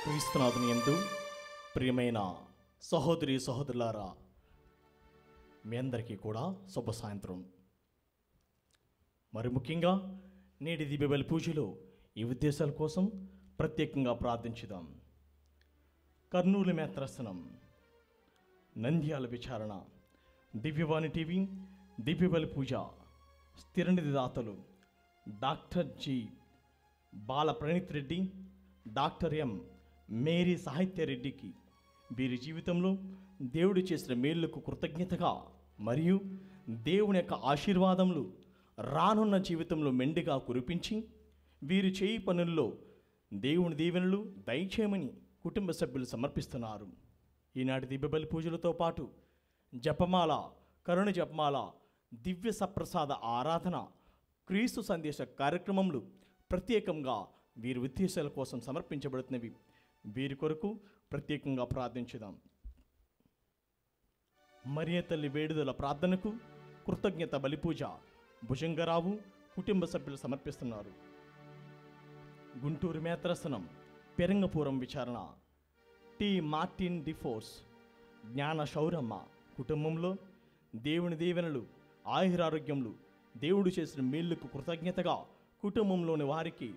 క్రీస్తునాథుని యందు ప్రియమైన సహోదరి సహోదరులారా, మీ అందరికీ కూడా శుభ సాయంత్రం. మరి ముఖ్యంగా నేటి దివ్యబలి పూజలో ఈ ఉద్దేశాల కోసం ప్రత్యేకంగా ప్రార్థించుదాం. కర్నూలు మేత్రస్సనం, నంద్యాల విచారణ, దివ్యవాణి టీవీ, దివ్యబలి పూజ స్థిరనిధి దాతలు doctor G Bala Praneeth Reddy, doctor M Mary Sahitya రెడ్డికి వీరి జీవితంలో దేవుడు చేసిన మేలుకు కృతజ్ఞతగా మరియు దేవుని యొక్క ఆశీర్వాదములు రానున్న జీవితంలో మెండుగా కురిపించి వీరు చేయి పనుల్లో దేవుని దీవెనలు దయచేయమని కుటుంబ సభ్యులు సమర్పిస్తున్నారు. ఈనాటి దివ్యబలి పూజలతో పాటు జపమాల, కరుణ జపమాల, దివ్య సప్రసాద ఆరాధన, క్రీస్తు సందేశ కార్యక్రమములు ప్రత్యేకంగా వీరి ఉద్దేశాల కోసం సమర్పించబడుతున్నవి. వీరి కొరకు ప్రత్యేకంగా ప్రార్థించుదాం. మరియ తల్లి వేడుదల ప్రార్థనకు కృతజ్ఞత బలిపూజ భుజంగరావు కుటుంబ సభ్యులు సమర్పిస్తున్నారు. గుంటూరు మేత్రసనం, పెరంగపురం విచారణ టి మార్టిన్ డిఫోర్స్, జ్ఞాన శౌరమ్మ కుటుంబంలో దేవుని దీవెనలు, ఆయురారోగ్యములు, దేవుడు చేసిన మేలుకు కృతజ్ఞతగా కుటుంబంలోని వారికి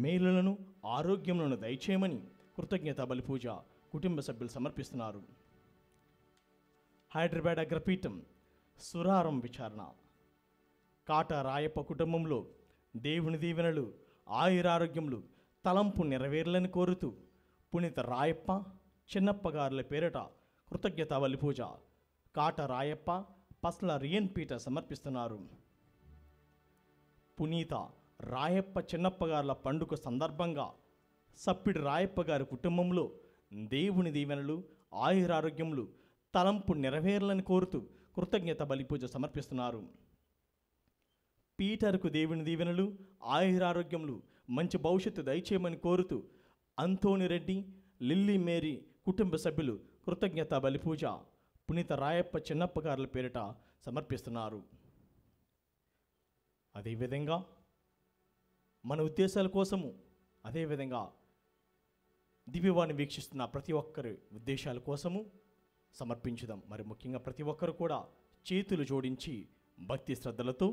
మేలులను, ఆరోగ్యములను దయచేయమని కృతజ్ఞత బలిపూజ కుటుంబ సభ్యులు సమర్పిస్తున్నారు. హైదరాబాద్ అగ్రపీఠం సురారం విచారణ కాట రాయప్ప కుటుంబంలో దేవుని దీవెనలు, ఆయురారోగ్యములు, తలంపు నెరవేర్లని కోరుతూ పునీత రాయప్ప చిన్నప్ప గారుల పేరిట కృతజ్ఞత బలిపూజ కాట రాయప్ప పస్ల రియన్ పీఠ సమర్పిస్తున్నారు. పునీత రాయప్ప చిన్నప్ప గారుల పండుగ సందర్భంగా సప్పిడి రాయప్ప గారి కుటుంబంలో దేవుని దీవెనలు, ఆయురారోగ్యములు, తలంపు నెరవేర్లని కోరుతూ కృతజ్ఞత బలిపూజ సమర్పిస్తున్నారు. పీటర్కు దేవుని దీవెనలు, ఆయురారోగ్యములు, మంచి భవిష్యత్తు దయచేయమని కోరుతూ అంతోని రెడ్డి, లిల్లీ మేరీ కుటుంబ సభ్యులు కృతజ్ఞత బలిపూజ పునీత రాయప్ప చిన్నప్ప గారుల పేరిట సమర్పిస్తున్నారు. అదేవిధంగా మన ఉద్దేశాల కోసము, అదేవిధంగా దివ్యవాణి వీక్షిస్తున్న ప్రతి ఒక్కరి ఉద్దేశాల కోసము సమర్పించుదాం. మరి ముఖ్యంగా ప్రతి ఒక్కరు కూడా చేతులు జోడించి భక్తి శ్రద్ధలతో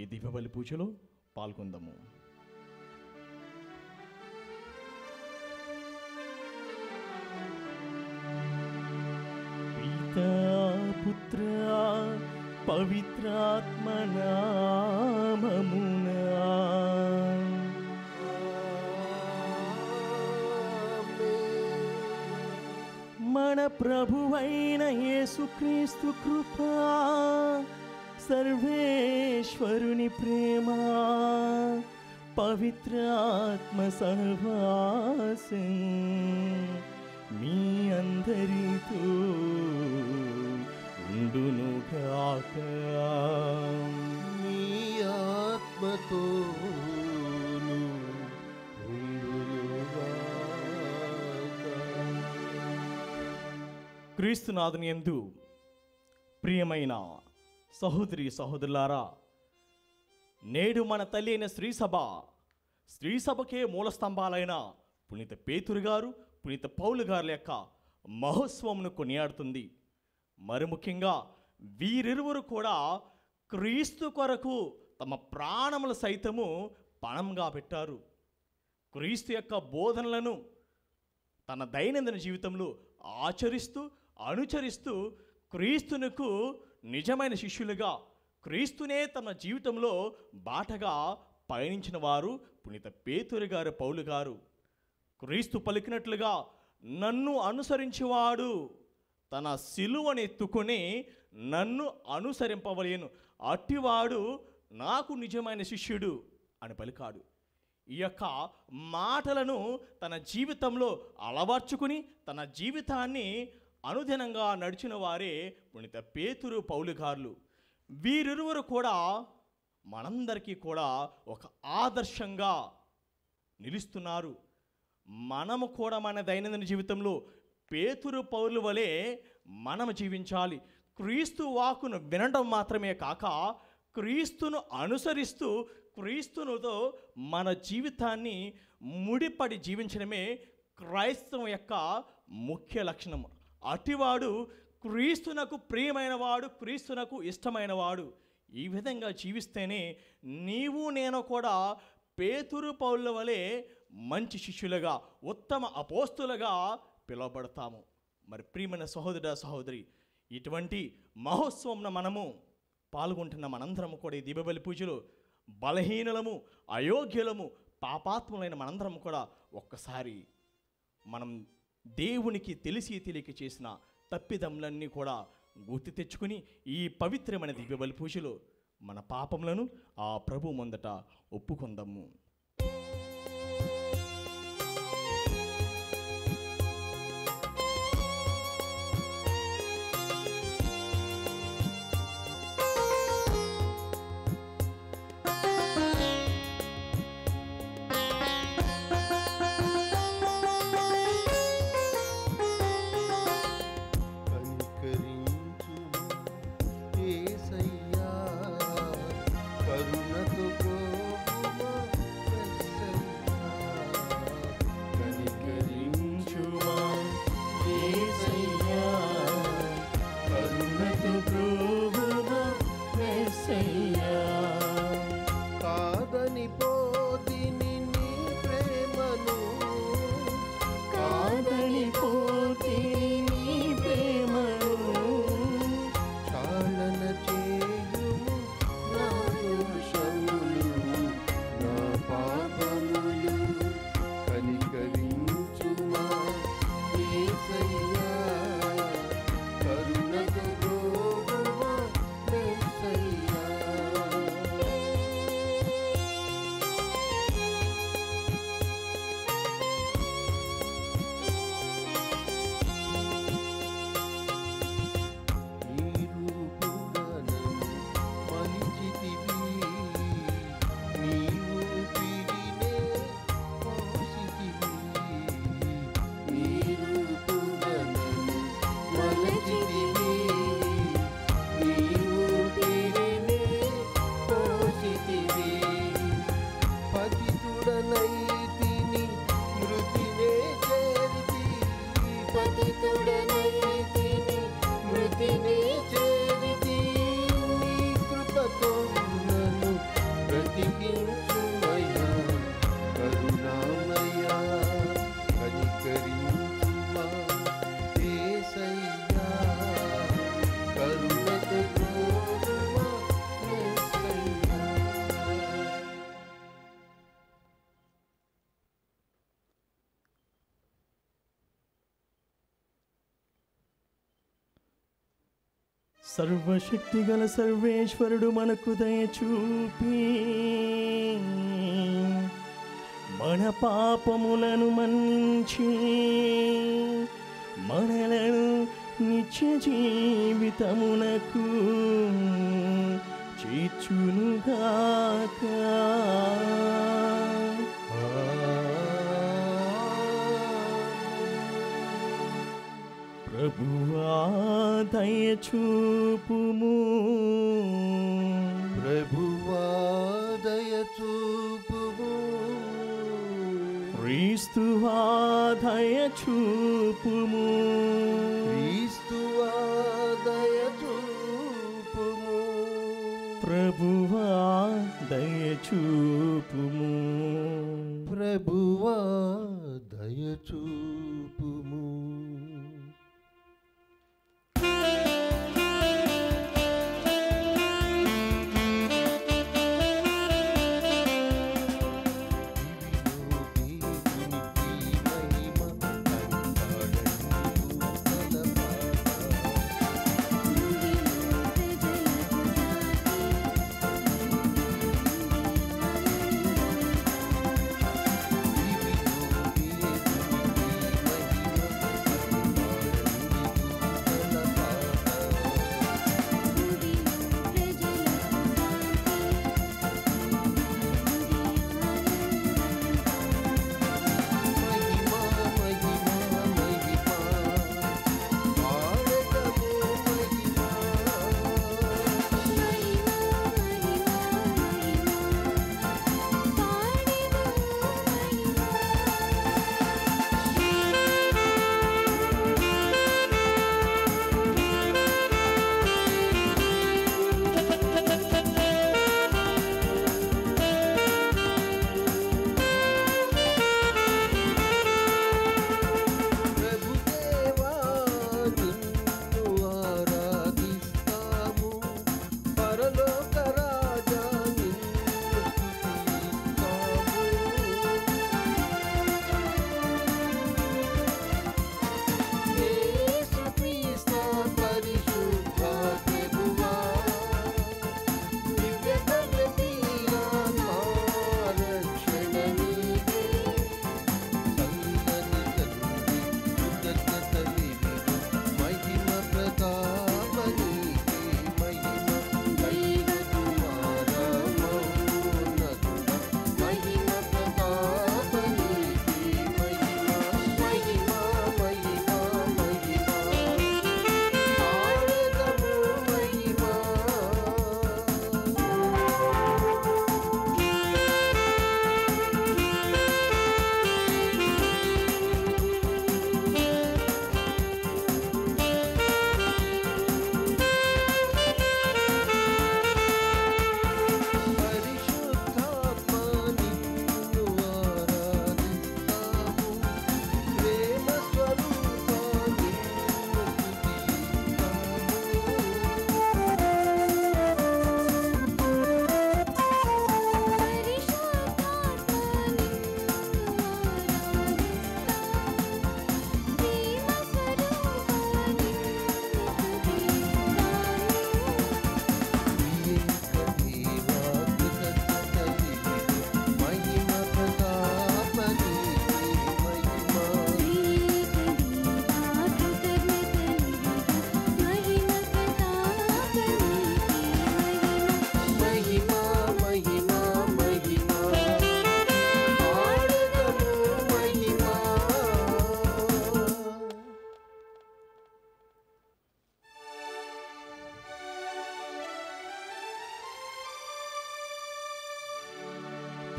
ఈ దివ్యబలి పూజలో పాల్గొందాము. పితా పుత్ర పవిత్రాత్మ నామమునా మన ప్రభువైన యేసుక్రీస్తు కృపా, సర్వేశ్వరుని ప్రేమ, పవిత్రాత్మ సహవాసం మీ అందరితో ఉండునుగాక. మీ ఆత్మతో క్రీస్తునాథుని యందు ప్రియమైన సహోదరి సహోదరులారా, నేడు మన తల్లి అయిన స్త్రీ సభకే మూలస్తంభాలైన పునీత పేతురు గారు, పునీత పౌలు గారుల యొక్క మహోత్సవమును కొనియాడుతుంది. మరి ముఖ్యంగా వీరిరువురు కూడా క్రీస్తు కొరకు తమ ప్రాణముల సైతము పణంగా పెట్టారు. క్రీస్తు యొక్క బోధనలను తన దైనందిన జీవితంలో ఆచరిస్తూ, అనుచరిస్తూ క్రీస్తునకు నిజమైన శిష్యులుగా, క్రీస్తునే తమ జీవితంలో బాటగా పయనించిన వారు పునీత పేతురు గారు, పౌలు గారు. క్రీస్తు పలికినట్లుగా, నన్ను అనుసరించేవాడు తన సిలువను ఎత్తుకొని నన్ను అనుసరింపవలేను, అట్టివాడు నాకు నిజమైన శిష్యుడు అని పలికాడు. ఈ యొక్క మాటలను తన జీవితంలో అలవర్చుకుని తన జీవితాన్ని అనుదినంగా నడిచిన వారే పునీత పేతురు, పౌలు గారులు. వీరిరువురు కూడా మనందరికీ కూడా ఒక ఆదర్శంగా నిలుస్తున్నారు. మనము కూడా మన దైనందిన జీవితంలో పేతురు, పౌలు వలె మనం జీవించాలి. క్రీస్తు వాక్కును వినడం మాత్రమే కాక క్రీస్తును అనుసరిస్తూ క్రీస్తునితో మన జీవితాన్ని ముడిపడి జీవించడమే క్రైస్తవం యొక్క ముఖ్య లక్షణం. అటివాడు క్రీస్తునకు ప్రియమైన వాడు, క్రీస్తునకు ఇష్టమైన వాడు. ఈ విధంగా జీవిస్తేనే నీవు నేను కూడా పేతురు పౌళ్ళ వలె మంచి శిష్యులుగా, ఉత్తమ అపోస్తులుగా పిలువబడతాము. మరి ప్రియమైన సహోదర సహోదరి, ఇటువంటి మహోత్సవంలో మనము పాల్గొంటున్న మనందరము కూడా ఈ దీపబలి పూజలు బలహీనులము, అయోగ్యులము, పాపాత్ములైన మనందరం కూడా ఒక్కసారి మనం దేవునికి తెలిసి తెలియక చేసిన తప్పిదములన్నీ కూడా గుర్తు తెచ్చుకుని ఈ పవిత్రమైన దివ్యబలి పూజలో మన పాపములను ఆ ప్రభు ముందట ఒప్పుకొందాము. సర్వశక్తిగల సర్వేశ్వరుడు మనకు దయచూపి మన పాపములను మన్నించి మనలను నిత్య జీవితమునకు చేర్చునుగాక. ప్రభువా దయచూపుము, ప్రభువా దయచూపుము, క్రీస్తువా దయచూపుము, క్రీస్తువా దయచూపుము, ప్రభువా దయచూపుము, ప్రభువా దయచూపుము.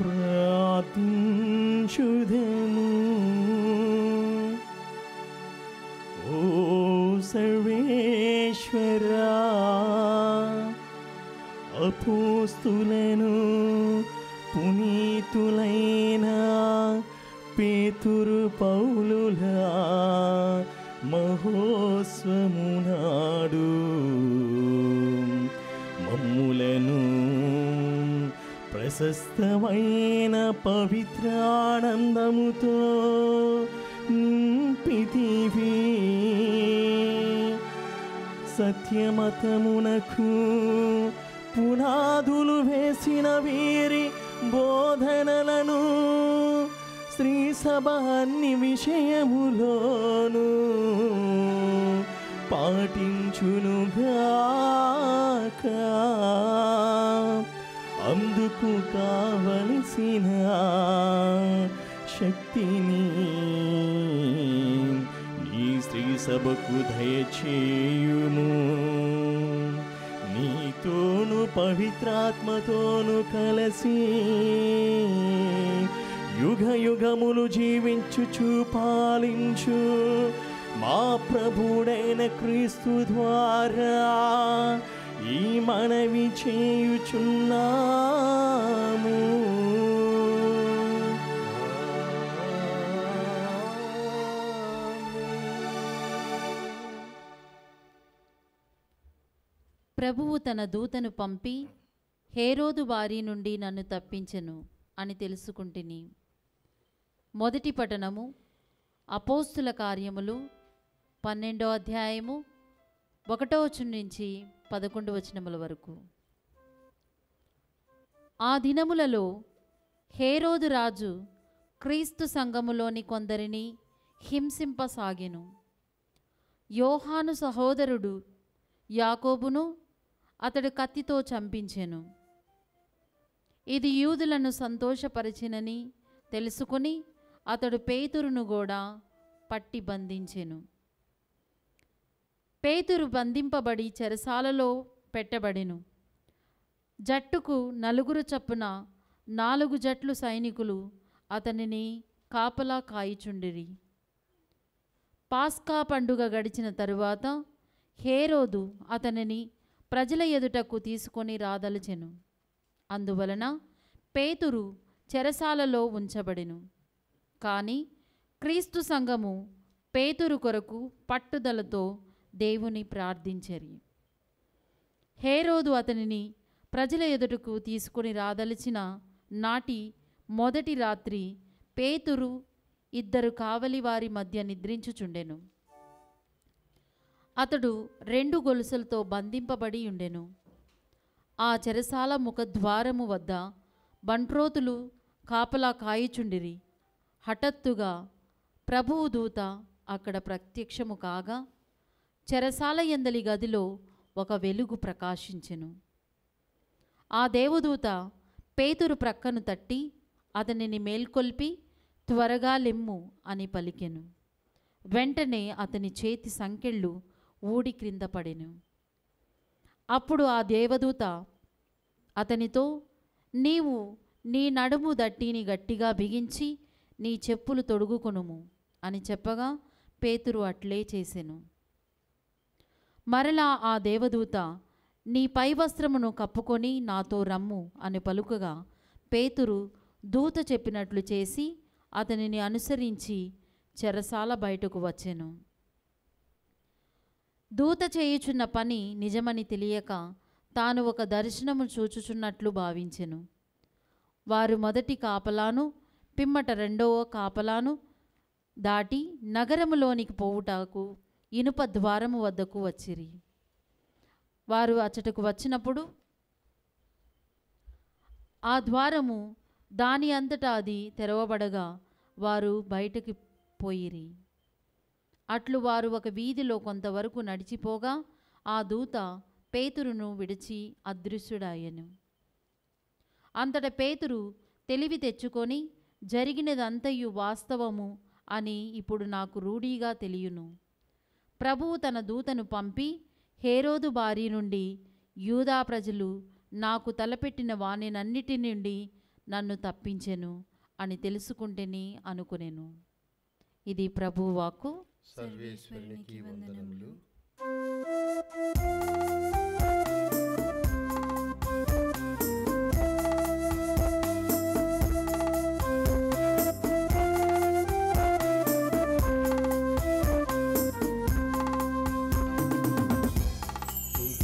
ప్రార్థించుదము. ఓ సర్వేశ్వరా, అపోస్తులను పునీతులైన పేతురు పౌలుల మహోత్సవమునాడు మమ్ములను ప్రశస్తమైన పవిత్రానందముతో నింపితివి. సత్యమతమునకు పునాదులు వేసిన వీరి బోధనలను శ్రీ సభ అన్ని విషయములోను పాటించునుగాక. అందుకు కావలసిన శక్తిని నీ శ్రీ సభకు దయచేయుము. నీతోను పవిత్రాత్మతోను కలిసి యుగ యుగములు జీవించుచు పాలించు మా ప్రభుడైన క్రీస్తు ద్వారా ఈ మనవి చేయుచున్నాము. ప్రభువు తన దూతను పంపి హేరోదు బారి నుండి నన్ను తప్పించెను అని తెలుసుకుంటుని. మొదటి పఠనము అపోస్తుల కార్యములు 12వ అధ్యాయము 1వ వచనం నుంచి 11వ వచనముల వరకు. ఆ దినములలో హేరోదు రాజు క్రీస్తు సంఘములోని కొందరిని హింసింపసాగెను. యోహాను సహోదరుడు యాకోబును అతడు కత్తితో చంపించెను. ఇది యూదులను సంతోషపరిచినని తెలుసుకుని అతడు పేతురును కూడా పట్టి బంధించెను. పేతురు బంధింపబడి చెరసాలలో పెట్టబడెను. జట్టుకు 4 చొప్పున 4 జట్లు సైనికులు అతనిని కాపలా కాయిచుండిరి. పాస్కా పండుగ గడిచిన తరువాత హేరోదు అతనిని ప్రజల ఎదుటకు తీసుకొని రాదలచెను. అందువలన పేతురు చెరసాలలో ఉంచబడెను. కానీ క్రీస్తు సంఘము పేతురు కొరకు పట్టుదలతో దేవుని ప్రార్థించెరి. హేరోదు అతనిని ప్రజల ఎదుటకు తీసుకొని రాదలిచిన నాటి మొదటి రాత్రి పేతురు 2 కావలి వారి మధ్య నిద్రించుచుండెను. అతడు 2 గొలుసులతో బంధింపబడి ఉండెను. ఆ చెరసాల ముఖద్వారము వద్ద బంట్రోతులు కాపలా కాయిచుండిరి. హఠాత్తుగా ప్రభువు దూత అక్కడ ప్రత్యక్షము కాగా చెరసాల యందలి గదిలో ఒక వెలుగు ప్రకాశించెను. ఆ దేవదూత పేతురు ప్రక్కను తట్టి అతనిని మేల్కొల్పి త్వరగా లెమ్ము అని పలికెను. వెంటనే అతని చేతి సంకెళ్ళు ఊడి క్రింద పడెను. అప్పుడు ఆ దేవదూత అతనితో, నీవు నీ నడుము దట్టిని గట్టిగా బిగించి నీ చెప్పులు తొడుగుకొనుము అని చెప్పగా పేతురు అట్లే చేసెను. మరలా ఆ దేవదూత, నీ పై వస్త్రమును కప్పుకొని నాతో రమ్ము అని పలుకగా పేతురు దూత చెప్పినట్లు చేసి అతనిని అనుసరించి చెరసాల బయటకు వచ్చెను. దూత చేయుచున్న పని నిజమని తెలియక తాను ఒక దర్శనము చూచుచున్నట్లు భావించెను. వారు మొదటి కాపలాను పిమ్మట 2వ కాపలాను దాటి నగరములోనికి పోవుటకు ఇనుప ద్వారము వద్దకు వచ్చిరి. వారు అచ్చటకు వచ్చినప్పుడు ఆ ద్వారము దాని అంతటా అది తెరవబడగా వారు బయటకి పోయిరి. అట్లు వారు ఒక వీధిలో కొంతవరకు నడిచిపోగా ఆ దూత పేతురును విడిచి అదృశ్యుడాయెను. అంతట పేతురు తెలివి తెచ్చుకొని జరిగినదంతయు వాస్తవము అని ఇప్పుడు నాకు రూఢీగా తెలియను. ప్రభువు తన దూతను పంపి హేరోదు బారి నుండి యూదా ప్రజలు నాకు తలపెట్టిన వానినన్నిటి నుండి నన్ను తప్పించెను అని తెలుసుకుంటేని అనుకునేను. ఇది ప్రభువు వాక్కు. సర్వేశ్వరునికి వందనములు.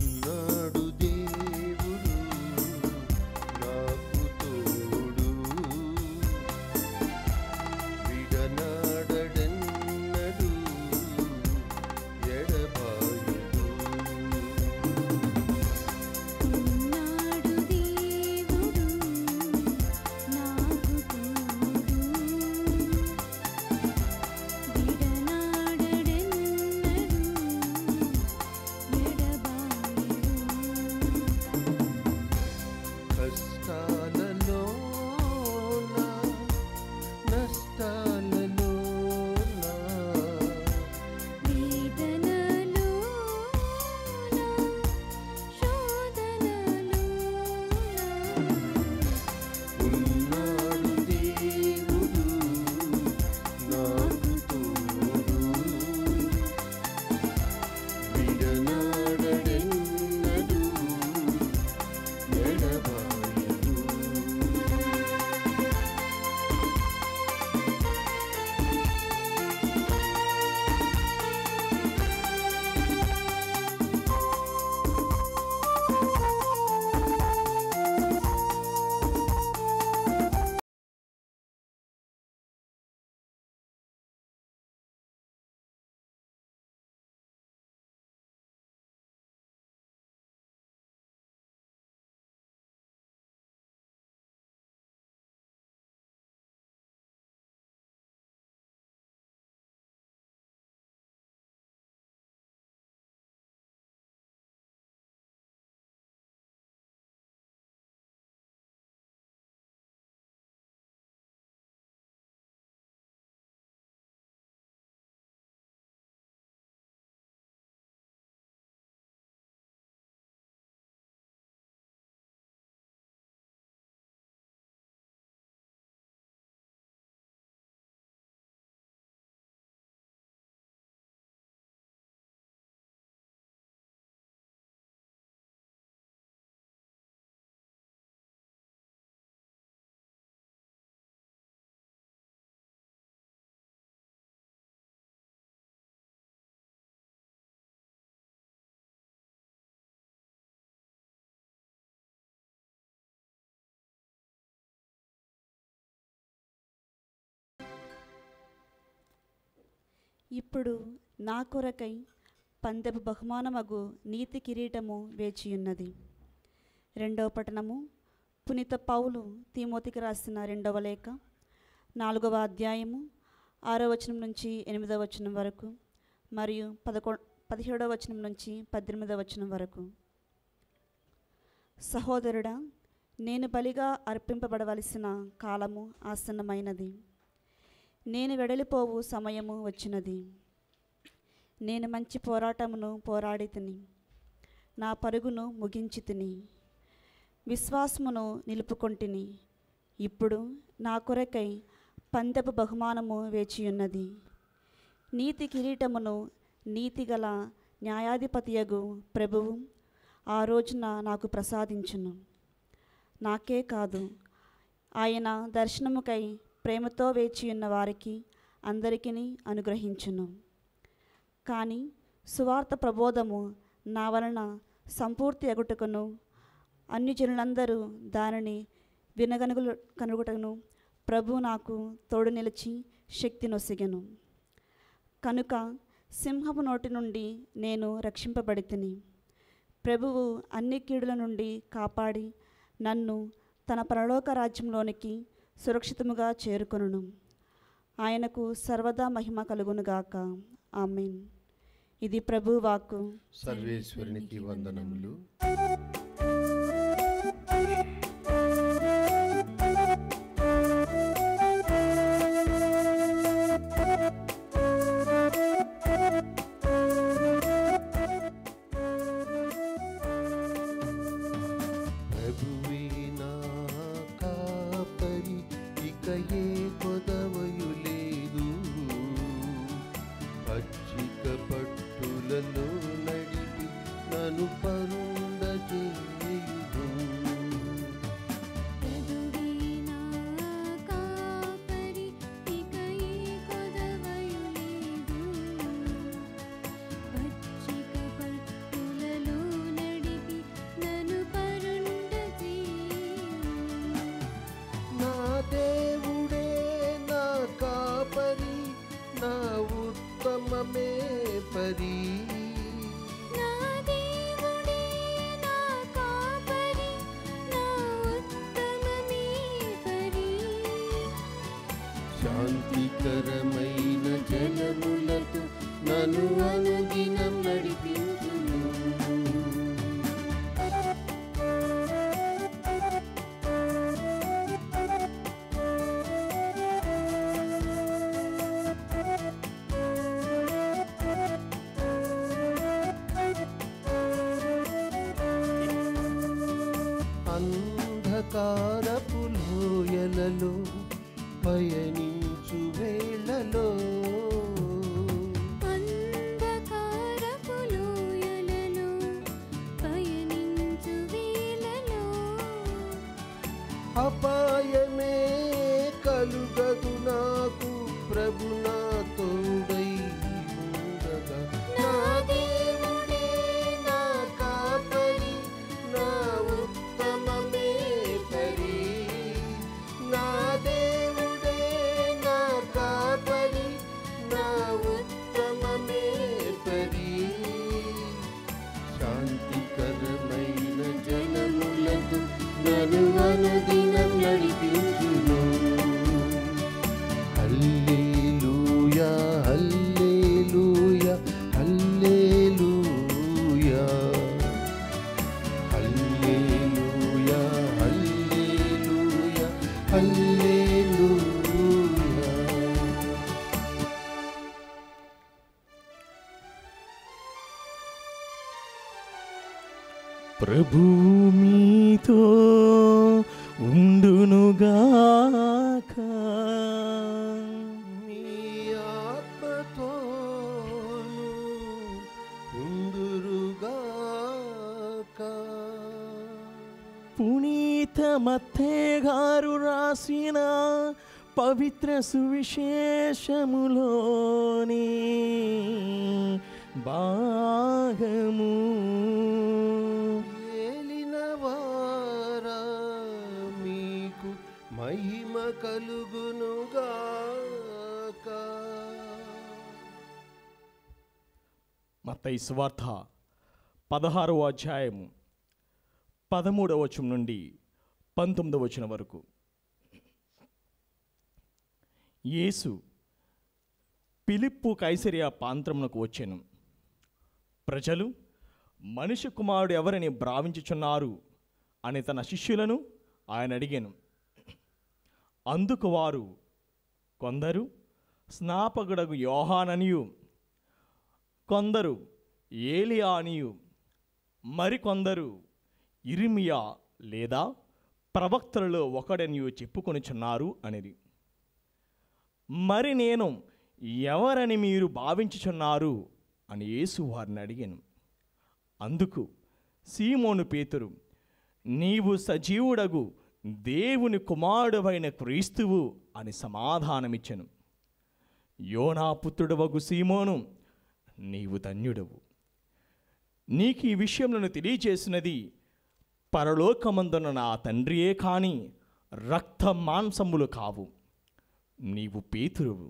ఉన్నాడు దేవుడు నాకు తోడు, విడనాడెన్నడు ఎడబాయడు. ఉన్నాడు దేవుడు నాకు తోడు, విడనాడెన్నడు ఎడబాయడు. కష్టాలలోన నష్టాలలోన వేదనలోన శోధనలోన ఉన్నాడు దేవుడు నాకు తోడు, విడనాడెన్నడు ఎడబాయడు. ఇప్పుడు నా కొరకై పందెపు బహుమానమగు నీతి కిరీటము వేచియున్నది. రెండవ పట్టణము. పునీత పౌలు తిమోతికి రాసిన రెండవ లేఖ 4వ అధ్యాయము 6వ వచనం నుంచి 8వ వచనం వరకు మరియు 17వ వచనం నుంచి 18వ వచనం వరకు. సహోదరుడా, నేను బలిగా అర్పింపబడవలసిన కాలము ఆసన్నమైనది. నేను వెడలిపోవు సమయము వచ్చినది. నేను మంచి పోరాటమును పోరాడి తిని, నా పరుగును ముగించి తిని, విశ్వాసమును నిలుపుకొంటిని. ఇప్పుడు నా కొరకై పందెపు బహుమానము వేచియున్నది. నీతి కిరీటమును నీతిగల న్యాయాధిపతియగు ప్రభువు ఆ రోజున నాకు ప్రసాదించును. నాకే కాదు, ఆయన దర్శనముకై ప్రేమతో వేచియున్న వారికి అందరికీ అనుగ్రహించును. కానీ సువార్త ప్రబోధము నా వలన సంపూర్తి అగుటకును అన్ని జనులందరూ దానిని కనుగొటను ప్రభు నాకు తోడు నిలిచి శక్తి నొసగెను. కనుక సింహపు నోటి నుండి నేను రక్షింపబడితిని. ప్రభువు అన్ని కీడుల నుండి కాపాడి నన్ను తన పరలోక రాజ్యంలోనికి సురక్షితముగా చేరుకొనును. ఆయనకు సర్వదా మహిమ కలుగునుగాక. ఆమేన్. ఇది ప్రభు వాక్కు. సర్వేశ్వరునికి వందనములు. ప్రభువే నా కాపరి, కొదవయు లేదు. పచ్చిక పట్టులలో నడిపి నన్ను పరుండ చేయుదు. ప్రభువే నా కాపరి, ఇక ఈ కొదవయు లేదు. పచ్చిక పట్టులలో నడిపి నన్ను పరుండ చేయును. నా దేవుడే నా కాపరి, నా ఉత్తమమే పరి. నా దేవుడే నా కాపరి, నా ఉత్తమమే పరి. శాంతికరమైన జలములతో నన్ను అనుదినం నడిపించును. అంధకారపు లోయలలో పయనించు వేళలో అంధకారపు లోయలలో పయనించు వేళలో అపాయమే కలుగదు నాకు, ప్రభు నా తోడై ఉండగా. నా దేవుడే నా కాపరి, నా ఉత్తమమే పరి. నా దేవుడే నా కాపరి, నా ఉత్తమమే పరి. శాంతికరమైన జలములతో నన్ను అనుదినం నడిపించును. హల్లెలూయా హల్లెలూయా హల్లెలూయా. హల్లెలూయా హల్లెలూయా హల్లెలూయా. ప్రభు మీతో ఉండునుగాక. మీ ఆత్మతోను ఉందురుగాక. పునీత మత్తయి గారు రాసిన పవిత్ర సువిశేషములోని భాగము. ఏలినవారా మీకు మహిమ కలుగునుగాక. మత్తయి సువార్త 16వ అధ్యాయము 13వ వచనం నుండి 19వ వచనం వరకు. యేసు ఫిలిప్పు కైసరియా ప్రాంతమునకు వచ్చెను. ప్రజలు మనిషి కుమారుడు ఎవరని భావించుచున్నారు అని తన శిష్యులను ఆయన అడిగాను. అందుకు వారు, కొందరు స్నాపకుడగు యోహాననియు, కొందరు ఏలియా అనియు, మరికొందరు ఇర్మియా లేదా ప్రవక్తలలో ఒకడనియు చెప్పుకొనుచున్నారు అనేది. మరి నేను ఎవరని మీరు భావించుచున్నారు అని యేసు వారిని అడిగాను. అందుకు సీమోను పేతురు, నీవు సజీవుడగు దేవుని కుమారుడవైన క్రీస్తువు అని సమాధానమిచ్చెను. యోనా పుత్రుడవగు సీమోను, నీవు ధన్యుడవు. నీకు ఈ విషయములను తెలియజేసినది పరలోకమందున నా తండ్రియే కాని రక్త మాంసములు కావు. నీవు పేతురువు.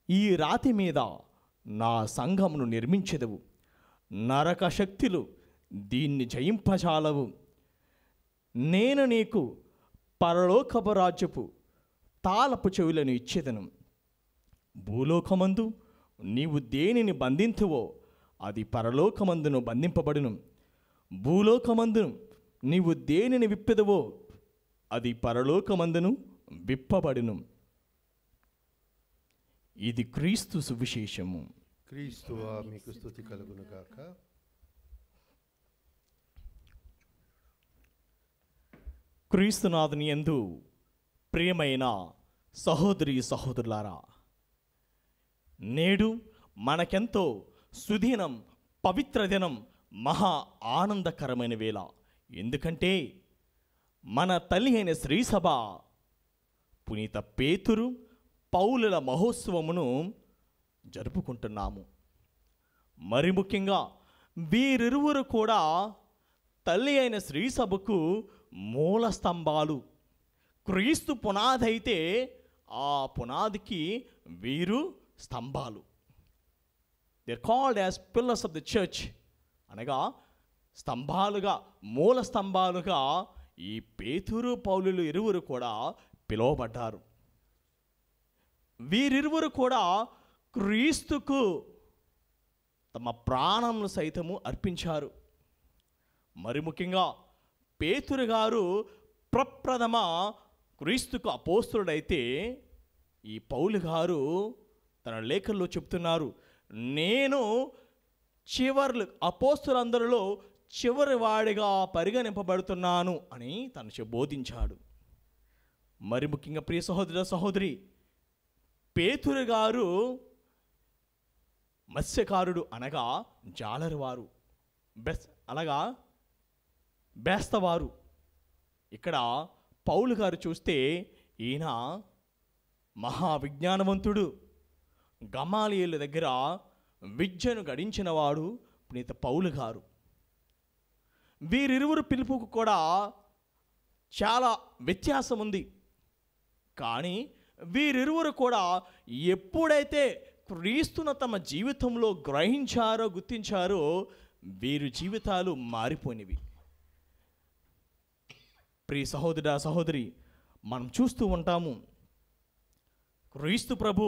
ఈ రాతి మీద నా సంఘమును నిర్మించెదవు. నరక శక్తులు దీన్ని జయింపజాలవు. నేను నీకు పరలోకపు రాజ్యపు తాళపు చెవులను ఇచ్చేదను. భూలోకమందు నీవు దేనిని బంధింతువో అది పరలోకమందును బంధింపబడును. భూలోకమందును నీవు దేనిని విప్పెదవో అది పరలోకమందును విప్పబడును. ఇది క్రీస్తు సువిశేషము. క్రీస్తువా మీకు స్తుతి కలుగునుగాక. క్రీస్తునాథుని యందు ప్రియమైన సహోదరి సహోదరులారా, నేడు మనకెంతో సుదినం, పవిత్ర దినం, మహా ఆనందకరమైన వేళ. ఎందుకంటే మన తల్లి అయిన శ్రీసభ పునీత పేతురు, పౌలుల మహోత్సవమును జరుపుకుంటున్నాము. మరి ముఖ్యంగా వీరిరువురు కూడా తల్లి అయిన శ్రీసభకు మూల స్తంభాలు. క్రీస్తు పునాది అయితే ఆ పునాదికి వీరు స్తంభాలు. They are called as pillars of the church. అనగా స్తంభాలుగా, మూల స్తంభాలుగా ఈ పేతురు, పౌలులు ఇరువురు కూడా పిలువబడ్డారు. వీరిరువురు కూడా క్రీస్తుకు తమ ప్రాణములు సైతము అర్పించారు. మరి ముఖ్యంగా పేతురు గారు ప్రప్రథమ క్రీస్తుకు అపోస్తులుడైతే, ఈ పౌలు గారు తన లేఖల్లో చెప్తున్నారు, నేను అపోస్తులందరిలో చివరి వాడిగా పరిగణింపబడుతున్నాను అని తను బోధించాడు. మరి ముఖ్యంగా ప్రియ సహోదర సహోదరి, పేతురు గారు మత్స్యకారుడు, అనగా జాలరువారు, అలాగా బేస్తవారు. ఇక్కడ పౌలు గారు చూస్తే ఈయన మహావిజ్ఞానవంతుడు, గమాలియేలు దగ్గర విద్యను గడించినవాడు పునీత పౌలు గారు. వీరిరువురు పిలుపుకు కూడా చాలా వ్యత్యాసం ఉంది. కానీ వీరిరువురు కూడా ఎప్పుడైతే క్రీస్తును తమ జీవితంలో గ్రహించారో, గుర్తించారో, వీరి జీవితాలు మారిపోయినవి. ప్రియ సహోదర సహోదరి, మనం చూస్తూ ఉంటాము, క్రీస్తు ప్రభు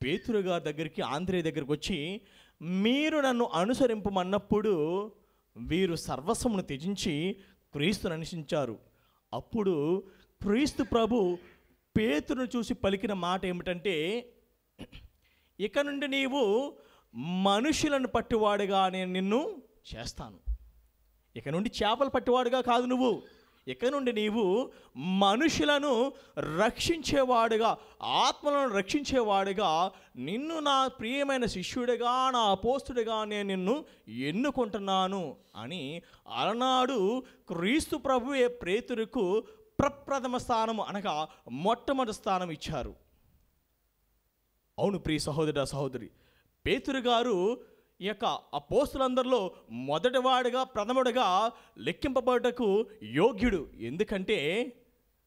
పేతురు గారి దగ్గరికి, ఆంద్రేయ దగ్గరికి వచ్చి, మీరు నన్ను అనుసరింపమన్నప్పుడు వీరు సర్వస్వమును త్యజించి క్రీస్తును అనుసరించారు. అప్పుడు క్రీస్తు ప్రభు పేతురును చూసి పలికిన మాట ఏమిటంటే, ఇక నుండి నీవు మనుషులను పట్టువాడుగా నేను నిన్ను చేస్తాను. ఇక నుండి చేపలు పట్టువాడుగా కాదు, నువ్వు ఇక నుండి నీవు మనుషులను రక్షించేవాడుగా, ఆత్మలను రక్షించేవాడుగా, నిన్ను నా ప్రియమైన శిష్యుడిగా, నా అపోస్తుడిగా నేను నిన్ను ఎన్నుకుంటున్నాను అని అలనాడు క్రీస్తు ప్రభువే పేతురుకు ప్రప్రథమ స్థానము, అనగా మొట్టమొదటి స్థానం ఇచ్చారు. అవును ప్రియ సహోదర సహోదరి, పేతురు గారు ఈ యొక్క అపోస్తులందరిలో మొదటివాడిగా, ప్రథముడిగా లెక్కింపబడటకు యోగ్యుడు. ఎందుకంటే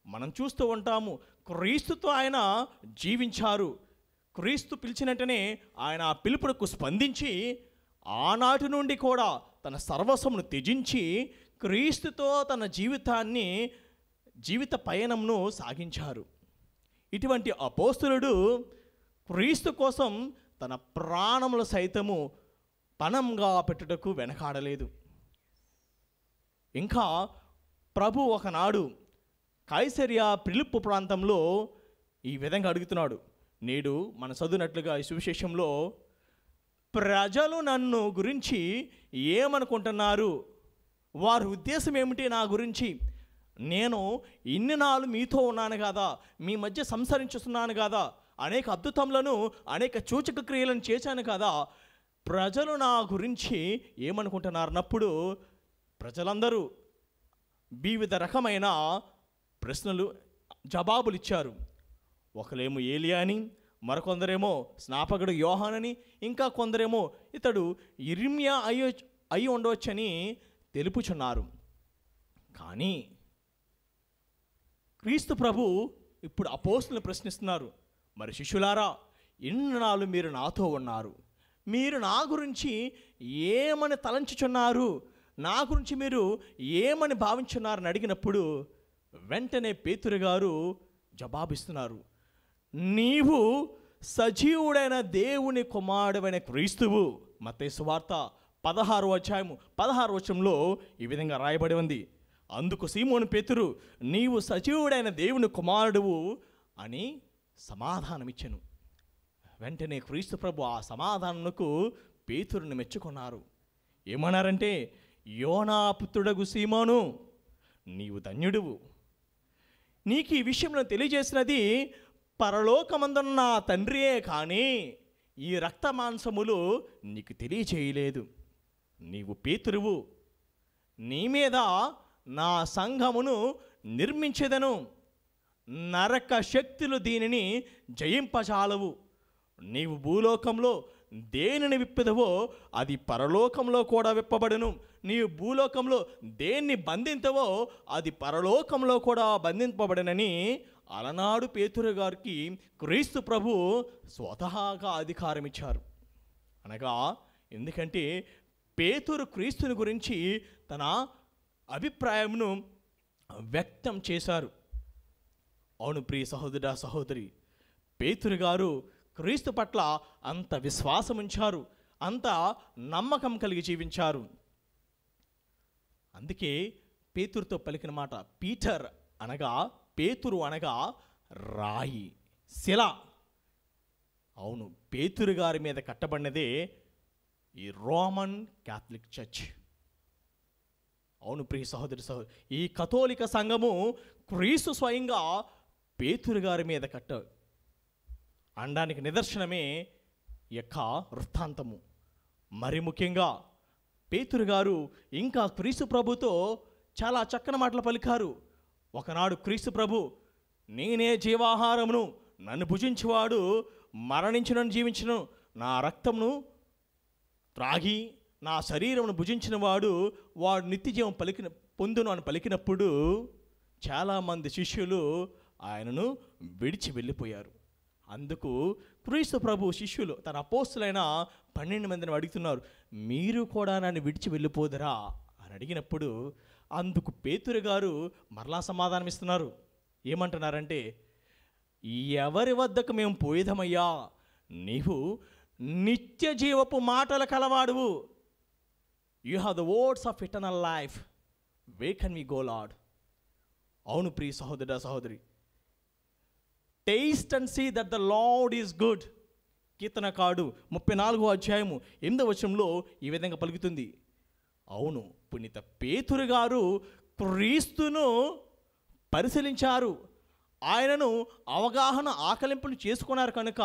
మనం చూస్తూ ఉంటాము, క్రీస్తుతో ఆయన జీవించారు. క్రీస్తు పిలిచినట్టునే ఆయన ఆ పిలుపునకు స్పందించి ఆనాటి నుండి కూడా తన సర్వస్వమును త్యజించి క్రీస్తుతో తన జీవిత పయనంను సాగించారు. ఇటువంటి అపోస్తులుడు క్రీస్తు కోసం తన ప్రాణముల సైతము పణంగా పెట్టుటకు వెనకాడలేదు. ఇంకా ప్రభు ఒకనాడు కైసరియా ఫిలిప్పు ప్రాంతంలో ఈ విధంగా అడుగుతున్నాడు. నేడు మన చదువునట్లుగా ఈ సువిశేషంలో, ప్రజలు నన్ను గురించి ఏమనుకుంటున్నారు, వారి ఉద్దేశం ఏమిటి నా గురించి, నేను ఇన్ని నాళ్ళు మీతో ఉన్నాను కదా, మీ మధ్య సంసరించుతున్నాను కదా, అనేక అద్భుతములను, అనేక సూచక క్రియలను చేశాను కదా, ప్రజలు నా గురించి ఏమనుకుంటున్నారన్నప్పుడు ప్రజలందరూ వివిధ రకమైన ప్రశ్నలు, జవాబులు ఇచ్చారు. ఒకరేమో ఏలియా అని, మరికొందరేమో స్నాపకుడు యోహానని, ఇంకా కొందరేమో ఇతడు ఇర్మియా అయి ఉండవచ్చని తెలుపుచున్నారు. కానీ క్రీస్తు ప్రభు ఇప్పుడు అపోస్తులను ప్రశ్నిస్తున్నారు. మరి శిష్యులారా, ఇన్నాళ్ళు మీరు నాతో ఉన్నారు, మీరు నా గురించి ఏమని తలంచుచున్నారు, నా గురించి మీరు ఏమని భావించున్నారని అడిగినప్పుడు వెంటనే పేతురు గారు జవాబిస్తున్నారు. నీవు సజీవుడైన దేవుని కుమారుడైన క్రీస్తువు. మత్తయి సువార్త 16వ అధ్యాయము 16వ వచనంలో ఈ విధంగా రాయబడి ఉంది. అందుకు సీమోను పేతురు, నీవు సజీవుడైన దేవుని కుమారుడువు అని సమాధానమిచ్చెను. వెంటనే క్రీస్తు ప్రభు ఆ సమాధానమునకు పేతురుని మెచ్చుకున్నారు. ఏమన్నారంటే, యోనా పుత్రుడగు సీమోను, నీవు ధన్యుడువు. నీకు ఈ విషయంలో తెలియజేసినది పరలోకమందున్న నా తండ్రియే కానీ ఈ రక్త మాంసములు నీకు తెలియచేయలేదు. నీవు పేతురువు, నీ మీద నా సంఘమును నిర్మించెదను. నరక శక్తులు దీనిని జయింపజాలవు. నీవు భూలోకంలో దేనిని విప్పుదవో అది పరలోకంలో కూడా విప్పబడును. నీవు భూలోకంలో దేన్ని బంధించవో అది పరలోకంలో కూడా బంధింపబడనని అలనాడు పేతురు గారికి క్రీస్తు ప్రభు స్వతహాగా అధికారం ఇచ్చారు. అనగా ఎందుకంటే పేతురు క్రీస్తుని గురించి తన అభిప్రాయమును వ్యక్తం చేశారు. అవును ప్రియ సహోదరా సహోదరి, పేతురు గారు క్రీస్తు పట్ల అంత విశ్వాసం ఉంచారు, అంత నమ్మకం కలిగి జీవించారు. అందుకే పేతురుతో పలికిన మాట పీటర్ అనగా, పేతురు అనగా రాయి, శిల. అవును, పేతురు గారి మీద కట్టబడినదే ఈ రోమన్ క్యాథలిక్ చర్చ్. అవును ప్రియ సహోదరి సహోదరి, ఈ కథోలిక సంఘము క్రీస్తు స్వయంగా పేతురు గారి మీద అనడానికి నిదర్శనమే ఈ యొక్క వృత్తాంతము. మరి ముఖ్యంగా పేతురు గారు ఇంకా క్రీస్తు ప్రభుతో చాలా చక్కని మాటలు పలికారు. ఒకనాడు క్రీస్తు ప్రభు, నేనే జీవాహారమును, నన్ను భుజించేవాడు మరణించునని జీవించును, నా రక్తమును త్రాగి నా శరీరమును భుజించిన వాడు నిత్య జీవం పొందును అని పలికినప్పుడు చాలామంది శిష్యులు ఆయనను విడిచి వెళ్ళిపోయారు. అందుకు క్రీస్తు ప్రభు శిష్యులు తన అపోస్తులైన 12 మందిని అడుగుతున్నారు, మీరు కూడా నన్ను విడిచి వెళ్ళిపోదురా అని అడిగినప్పుడు అందుకు పేతురు గారు మరలా సమాధానం ఇస్తున్నారు. ఏమంటున్నారంటే, ఎవరి వద్దకు మేము పోయేదమయ్యా, నీవు నిత్య జీవపు మాటలు కలవాడువు. You have the words of eternal life, where can we go lord. అవును ప్రియ సహోదర సహోదరి, taste and see that the lord is good. కీర్తనకారుడు 34వ అధ్యాయము 8వ వచనంలో ఈ విధంగా పలుకుతుంది. అవును, పునీత పేతురు గారు క్రీస్తును పరిశీలించారు, ఆయనను అవగాహన ఆకలింపులు చేసుకున్నారు కనుక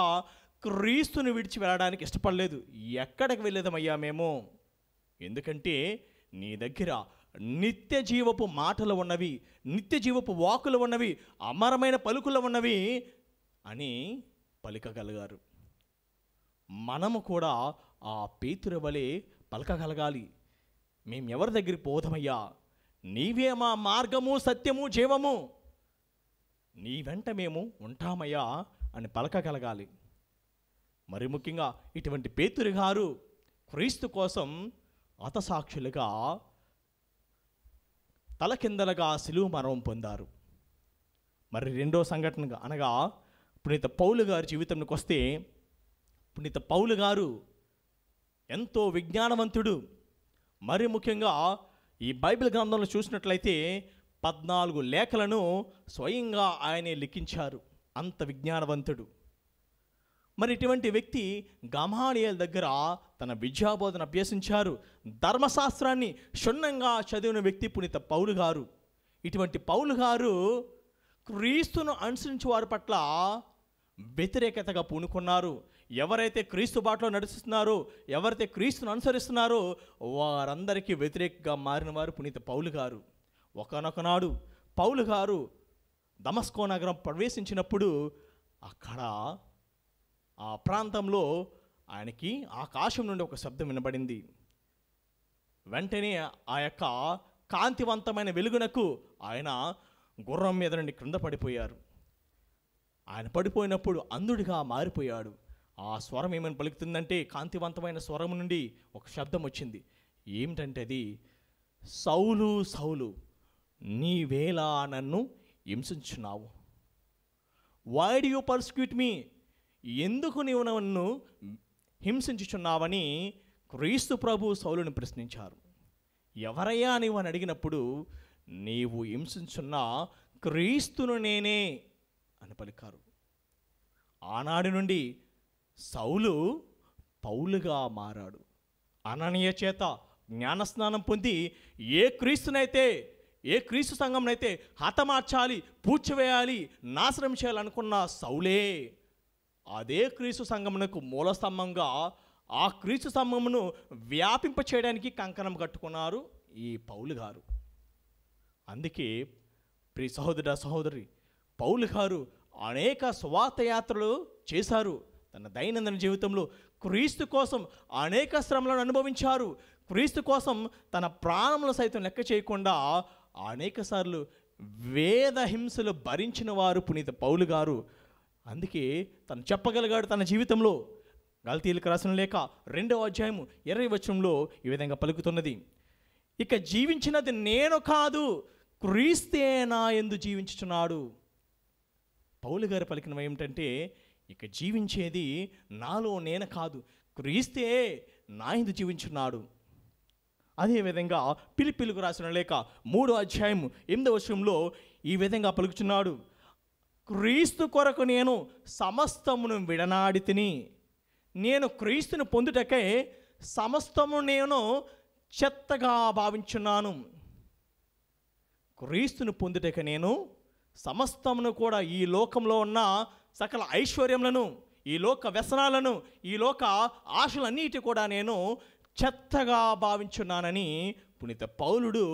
క్రీస్తును విడిచి వెళ్ళడానికి ఇష్టపడలేదు. ఎక్కడికి వెళ్ళేదమయ్యా మేము, ఎందుకంటే నీ దగ్గర నిత్య జీవపు మాటలు ఉన్నవి, నిత్య జీవపు వాకులు ఉన్నవి, అమరమైన పలుకులు ఉన్నవి అని పలికగలిగారు. మనము కూడా ఆ పేతురు వలె పలకగలగాలి. మేము ఎవరి దగ్గరికి పోదామయ్యా, నీవే మా మార్గము, సత్యము, జీవము, నీ వెంట మేము ఉంటామయ్యా అని పలకగలగాలి. మరి ముఖ్యంగా ఇటువంటి పేతురు గారు క్రీస్తు కోసం హతసాక్షులుగా తలకిందలుగా సిలువ మరణం పొందారు. మరి రెండో సంఘటనగా అనగా పునీత పౌలు గారి జీవితంలోకి వస్తే, పునీత పౌలు గారు ఎంతో విజ్ఞానవంతుడు. మరి ముఖ్యంగా ఈ బైబిల్ గ్రంథంలో చూసినట్లయితే 14 లేఖలను స్వయంగా ఆయనే లిఖించారు. అంత విజ్ఞానవంతుడు. మరి ఇటువంటి వ్యక్తి గమాలియేల్ దగ్గర తన విద్యాబోధన అభ్యసించారు. ధర్మశాస్త్రాన్ని క్షుణ్ణంగా చదివిన వ్యక్తి పునీత పౌలు గారు. ఇటువంటి పౌలు గారు క్రీస్తును అనుసరించే వారి పట్ల వ్యతిరేకతగా పూనుకున్నారు. ఎవరైతే క్రీస్తు బాటలో నడుస్తున్నారో, ఎవరైతే క్రీస్తును అనుసరిస్తున్నారో వారందరికీ వ్యతిరేకంగా మారిన వారు పునీత పౌలు గారు. ఒకనొకనాడు పౌలు గారు దమస్కో నగరం ప్రవేశించినప్పుడు అక్కడ ఆ ప్రాంతంలో ఆయనకి ఆకాశం నుండి ఒక శబ్దం వినబడింది. వెంటనే ఆ యొక్క కాంతివంతమైన వెలుగునకు ఆయన గుర్రం మీద నుండి క్రింద పడిపోయారు. ఆయన పడిపోయినప్పుడు అంధుడిగా మారిపోయాడు. ఆ స్వరం ఏమని పలుకుతుందంటే, కాంతివంతమైన స్వరం నుండి ఒక శబ్దం వచ్చింది. ఏమిటంటే అది, సౌలు సౌలు నీవేలా నన్ను హింసించున్నావు, వై డు యు పర్సిక్యూట్ మీ, ఎందుకు నీవు నన్ను హింసించుచున్నావని క్రీస్తు ప్రభు సౌలుని ప్రశ్నించారు. ఎవరయ్యా నీవు అని అడిగినప్పుడు, నీవు హింసించున్న క్రీస్తును నేనే అని పలికారు. ఆనాడు నుండి సౌలు పౌలుగా మారాడు. అననీయ చేత జ్ఞానస్నానం పొంది ఏ క్రీస్తునైతే ఏ క్రీస్తు సంఘంనైతే హతమార్చాలి, పూడ్చివేయాలి, నాశనం చేయాలనుకున్న సౌలే అదే క్రీస్తు సంఘమునకు మూలస్తంభంగా ఆ క్రీస్తు సంఘమును వ్యాపింప చేయడానికి కంకణం కట్టుకున్నారు ఈ పౌలు గారు. అందుకే ప్రియ సహోదర సహోదరి, పౌలు గారు అనేక స్వార్థ యాత్రలు చేశారు. తన దైనందిన జీవితంలో క్రీస్తు కోసం అనేక శ్రమలను అనుభవించారు. క్రీస్తు కోసం తన ప్రాణములు సైతం లెక్క చేయకుండా అనేక సార్లు వేద హింసలు భరించిన వారు పునీత పౌలు గారు. అందుకే తను చెప్పగలిగాడు తన జీవితంలో. గలతీయులకు రాసిన లేఖ 2వ అధ్యాయము 20వ వచనంలో ఈ విధంగా పలుకుతున్నది, ఇక జీవించినది నేను కాదు, క్రీస్తే నా యందు జీవించుచున్నాడు. పౌలు గారు పలికినవి ఏమిటంటే, ఇక జీవించేది నాలో నేను కాదు, క్రీస్తే నా యందు జీవించున్నాడు. అదేవిధంగా పిలిపిలకు రాసిన లేఖ 3వ అధ్యాయము 8వ వచనంలో ఈ విధంగా పలుకుచున్నాడు, క్రీస్తు కొరకు నేను సమస్తమును విడనాడి తిని, నేను క్రీస్తును పొందుటకై సమస్తము నేను చెత్తగా భావించున్నాను. క్రీస్తును పొందుటకై నేను సమస్తమును కూడా, ఈ లోకంలో ఉన్న సకల ఐశ్వర్యములను, ఈ లోక వ్యసనాలను, ఈ లోక ఆశలన్నిటి కూడా నేను చెత్తగా భావించున్నానని పునీత పౌలుడు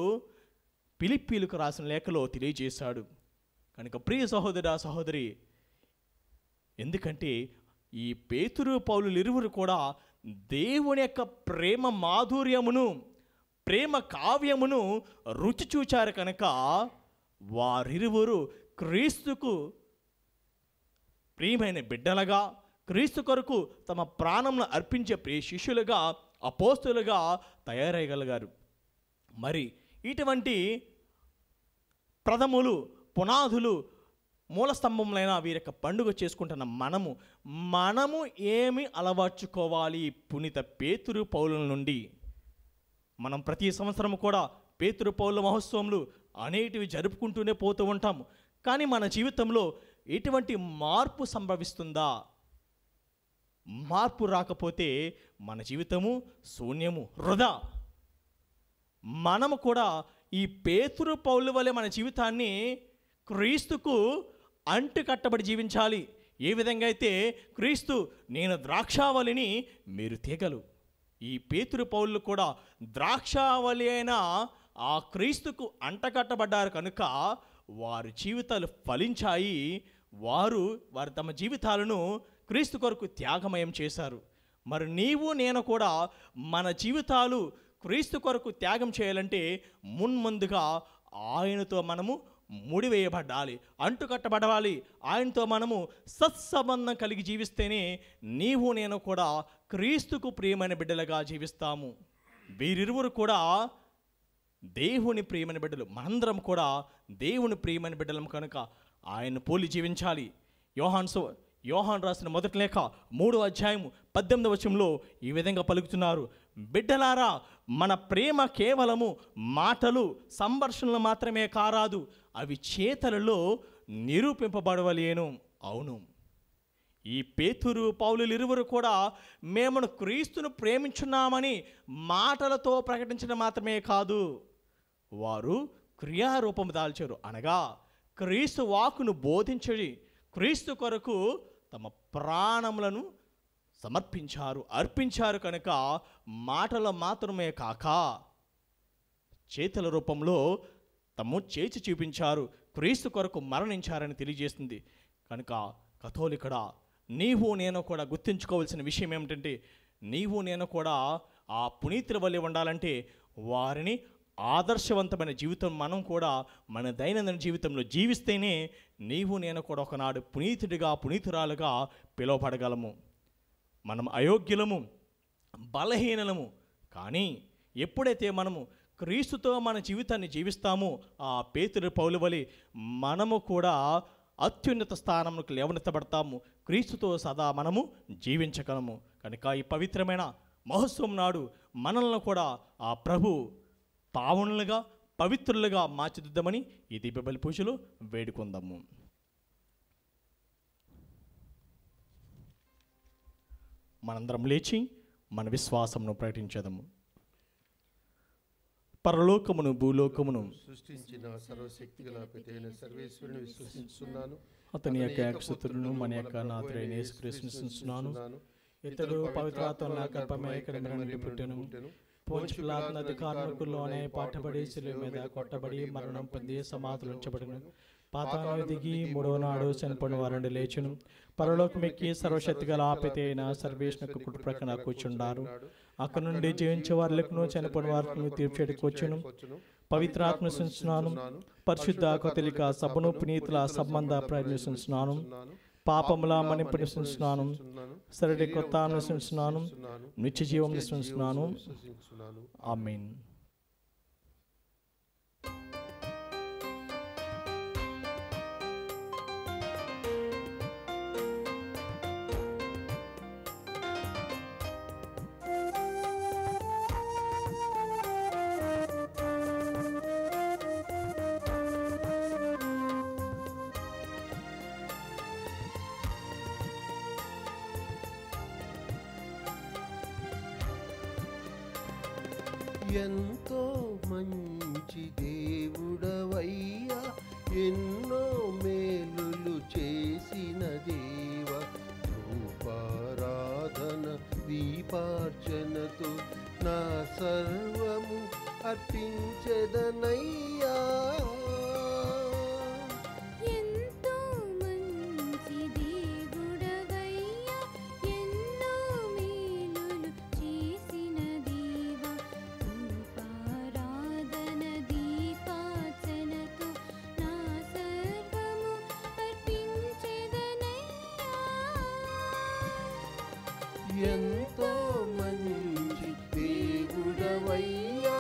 పిలిప్పీలకు రాసిన లేఖలో తెలియజేశాడు. కనుక ప్రియ సహోదర సహోదరి, ఎందుకంటే ఈ పేతురు పౌలులు ఇరువురు కూడా దేవుని యొక్క ప్రేమ మాధుర్యమును, ప్రేమ కావ్యమును రుచి చూచారు. కనుక వారిరువురు క్రీస్తుకు ప్రియమైన బిడ్డలుగా, క్రీస్తు కొరకు తమ ప్రాణంను అర్పించే ప్రియ శిష్యులుగా, అపోస్తులుగా తయారయ్యగలిగారు. మరి ఇటువంటి ప్రథములు, పునాదులు, మూలస్తంభములైన వీరి యొక్క పండుగ చేసుకుంటున్న మనము ఏమి అలవర్చుకోవాలి పునీత పేతురు పౌలుల నుండి? మనం ప్రతి సంవత్సరం కూడా పేతురు పౌల మహోత్సవములు అనేటివి జరుపుకుంటూనే పోతూ ఉంటాము. కానీ మన జీవితంలో ఎటువంటి మార్పు సంభవిస్తుందా? మార్పు రాకపోతే మన జీవితము శూన్యము, వృధా. మనము కూడా ఈ పేతురు పౌలు వలె మన జీవితాన్ని క్రీస్తుకు అంటు కట్టబడి జీవించాలి. ఏ విధంగా అయితే క్రీస్తు నేను ద్రాక్షావళిని, మీరు తీగలు, ఈ పేతురు పౌలు కూడా ద్రాక్షావళి అయిన ఆ క్రీస్తుకు అంటకట్టబడ్డారు. కనుక వారి జీవితాలు ఫలించాయి. వారు తమ జీవితాలను క్రీస్తు కొరకు త్యాగమయం చేశారు. మరి నీవు నేను కూడా మన జీవితాలు క్రీస్తు కొరకు త్యాగం చేయాలంటే మున్ముందుగా ఆయనతో మనము ముడివేయబడాలి, అంటుకట్టబడాలి. ఆయనతో మనము సత్సంబంధం కలిగి జీవిస్తేనే నీవు నేను కూడా క్రీస్తుకు ప్రియమైన బిడ్డలుగా జీవిస్తాము. వీరిరువురు కూడా దేవుని ప్రియమైన బిడ్డలు, మనందరం కూడా దేవుని ప్రియమైన బిడ్డలం. కనుక ఆయన పోలి జీవించాలి. యోహాను రాసిన మొదటి లేఖ 3వ అధ్యాయము 18వ వచనంలో ఈ విధంగా పలుకుతున్నారు, బిడ్డలారా, మన ప్రేమ కేవలము మాటలు, సంభాషణలు మాత్రమే కారాదు, అవి చేతలలో నిరూపింపబడవలేను. అవును, ఈ పేతురు పౌలులు ఇరువురు కూడా మేము క్రీస్తును ప్రేమించున్నామని మాటలతో ప్రకటించడం మాత్రమే కాదు, వారు క్రియారూపం దాల్చారు. అనగా క్రీస్తు వాక్కును బోధించి క్రీస్తు కొరకు తమ ప్రాణములను సమర్పించారు, అర్పించారు. కనుక మాటలు మాత్రమే కాక చేతుల రూపంలో తమ చేసి చూపించారు, క్రీస్తు కొరకు మరణించారని తెలియజేస్తుంది. కనుక కథోలికడా, నీవు నేను కూడా గుర్తుంచుకోవాల్సిన విషయం ఏమిటంటే, నీవు నేను కూడా ఆ పునీతుల వలె ఉండాలంటే వారిని ఆదర్శవంతమైన జీవితం మనం కూడా మన దైనందిన జీవితంలో జీవిస్తేనే నీవు నేను కూడా ఒకనాడు పునీతుడిగా, పునీతురాలుగా పిలువబడగలము. మనం అయోగ్యులము, బలహీనలము. కానీ ఎప్పుడైతే మనము క్రీస్తుతో మన జీవితాన్ని జీవిస్తామో ఆ పేతురు పౌలు వలె మనము కూడా అత్యున్నత స్థానంలోకి లేవనెత్తబడతాము. క్రీస్తుతో సదా మనము జీవించగలము. కనుక ఈ పవిత్రమైన మహోత్సవం నాడు మనల్ని కూడా ఆ ప్రభు పావనులుగా, పవిత్రులుగా మార్చిదిద్దామని ఈ దీపబలి పూజలో వేడుకుందాము. మనందరం లేచి మన విశ్వాసమును ప్రకటించేదము. పరలోకమును భూలోకమును సృష్టించిన సర్వశక్తి గల పితైన సర్వేశ్వరుని విశ్వసిస్తున్నాను. అతని యొక్క ఏకసుతులను మన యొక్క నాథుడైన యేసుక్రీస్తును విశ్వసిస్తున్నాను. ఇతడు పవిత్రాత్మ కల్పమేకరమైన పుట్టెను. పోంచి పిలాతు అధికారులకుల్లోనే పాటబడి శిలువ మీద కొట్టబడి మరణం పొంది సమాధులు ఉంచబడిను. పాతాళం దిగి మూడవ నాడు చనిపోయిన వారండి లేచును. పరలోకమెక్కి సర్వశక్తి గల ఆపితైన సర్వేశ్వరుని కుడి ప్రక్కన కూర్చుండారు. అక్కడ నుండి జీవించే వారులకును చనిపోయిన వారికి తీర్చేటికి వచ్చును. పవిత్రాత్మ విశ్వసిస్తున్నాను. పరిశుద్ధ కథలిక సభను పునీతుల సంబంధ ప్రయత్నిస్తున్నాను. పాపముల మన్నింపు విశ్వసిస్తున్నాను. సరడి కొత్త విశ్వసిస్తున్నాను. నిత్య జీవం విశ్వసిస్తున్నాను. ఆమేన్. ఎంతో మంచి దేవుడవయ్యా, ఎన్నో మేలులు చేసిన దేవ, రూపారాధన దీపార్చనతో నా సర్వము అర్పించెదనయ్యా. ఎంతో మంచి దేవుడవయ్యా, ఎన్నో మేలులు చేసిన దేవా, రూపారాధన దీపార్చనతో నా సర్వము అర్పించెదనయ్యా. ఎంతో మంచి దేవుడవయ్యా.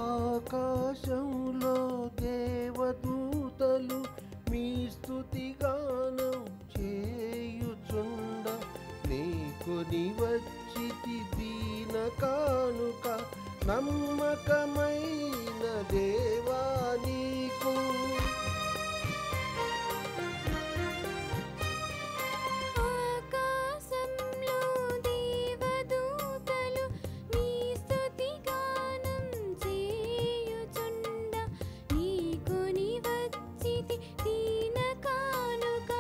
ఆకాశంలో దేవదూతలు మీ స్తుతిగానం చేయుచుండ, నీకొని వచ్చితి దీన కానుక, నమ్మకమైన దేవా నీకు. ఆకాశంలో దేవదూతలు నీ స్తుతిగానం చేయుచుండ, నీకొని వచ్చితి దీన కానుక,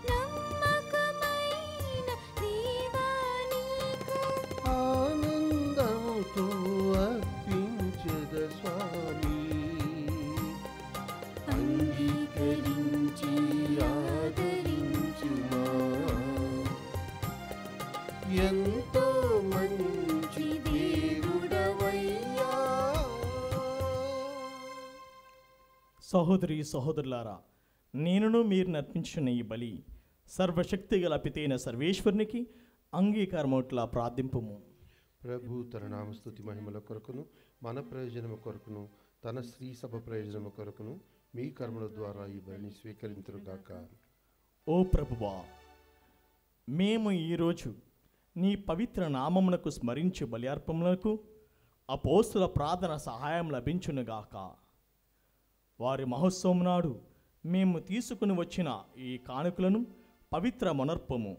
నమ్మకమైన దేవా నీకు. ఆనందముతో అర్పించద స్వామి, అంగీకరించి ఆదరించుమా. ఎంతో మంచి దేవుడవయ్యా. సహోదరి సహోదరులారా, నేనును మీరు నర్పించిన ఈ బలి సర్వశక్తి గల పితైన సర్వేశ్వరునికి అంగీకారమౌట్లా ప్రార్థింపుము. ప్రభు తన నామస్తుతి మహిమల కొరకును, మన ప్రయోజనము కొరకును, తన స్త్రీ సభ ప్రయోజనము కొరకును మీ కర్మల ద్వారా ఈ బలిని స్వీకరింతురుగాక. ఓ ప్రభువా, మేము ఈరోజు నీ పవిత్ర నామమునకు స్మరించు బలియార్పములకు అపోస్తుల ప్రార్థన సహాయం లభించునుగాక. వారి మహోత్సవం నాడు మేము తీసుకుని వచ్చిన ఈ కానుకలను పవిత్ర మొనర్పము.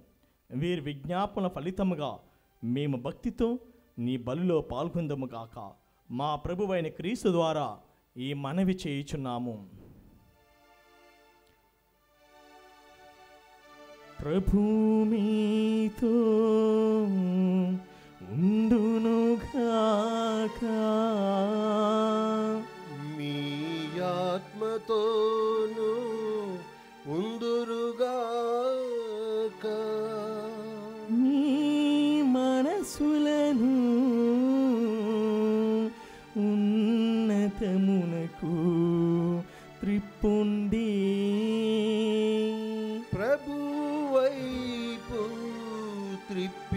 వీరి విజ్ఞాపన ఫలితముగా మేము భక్తితో నీ బలిలో పాల్గొందముగాక. మా ప్రభువైన క్రీస్తు ద్వారా ఈ మనవి చేయుచున్నాము. ప్రభు మీతో ఉండునుగాక. మీ ఆత్మతోను ఉందురుగాక. మీ మనసులను ఉన్నతమునకు త్రిప్పుండి. ప్రభు వైపు త్రిప్పియున్నాము.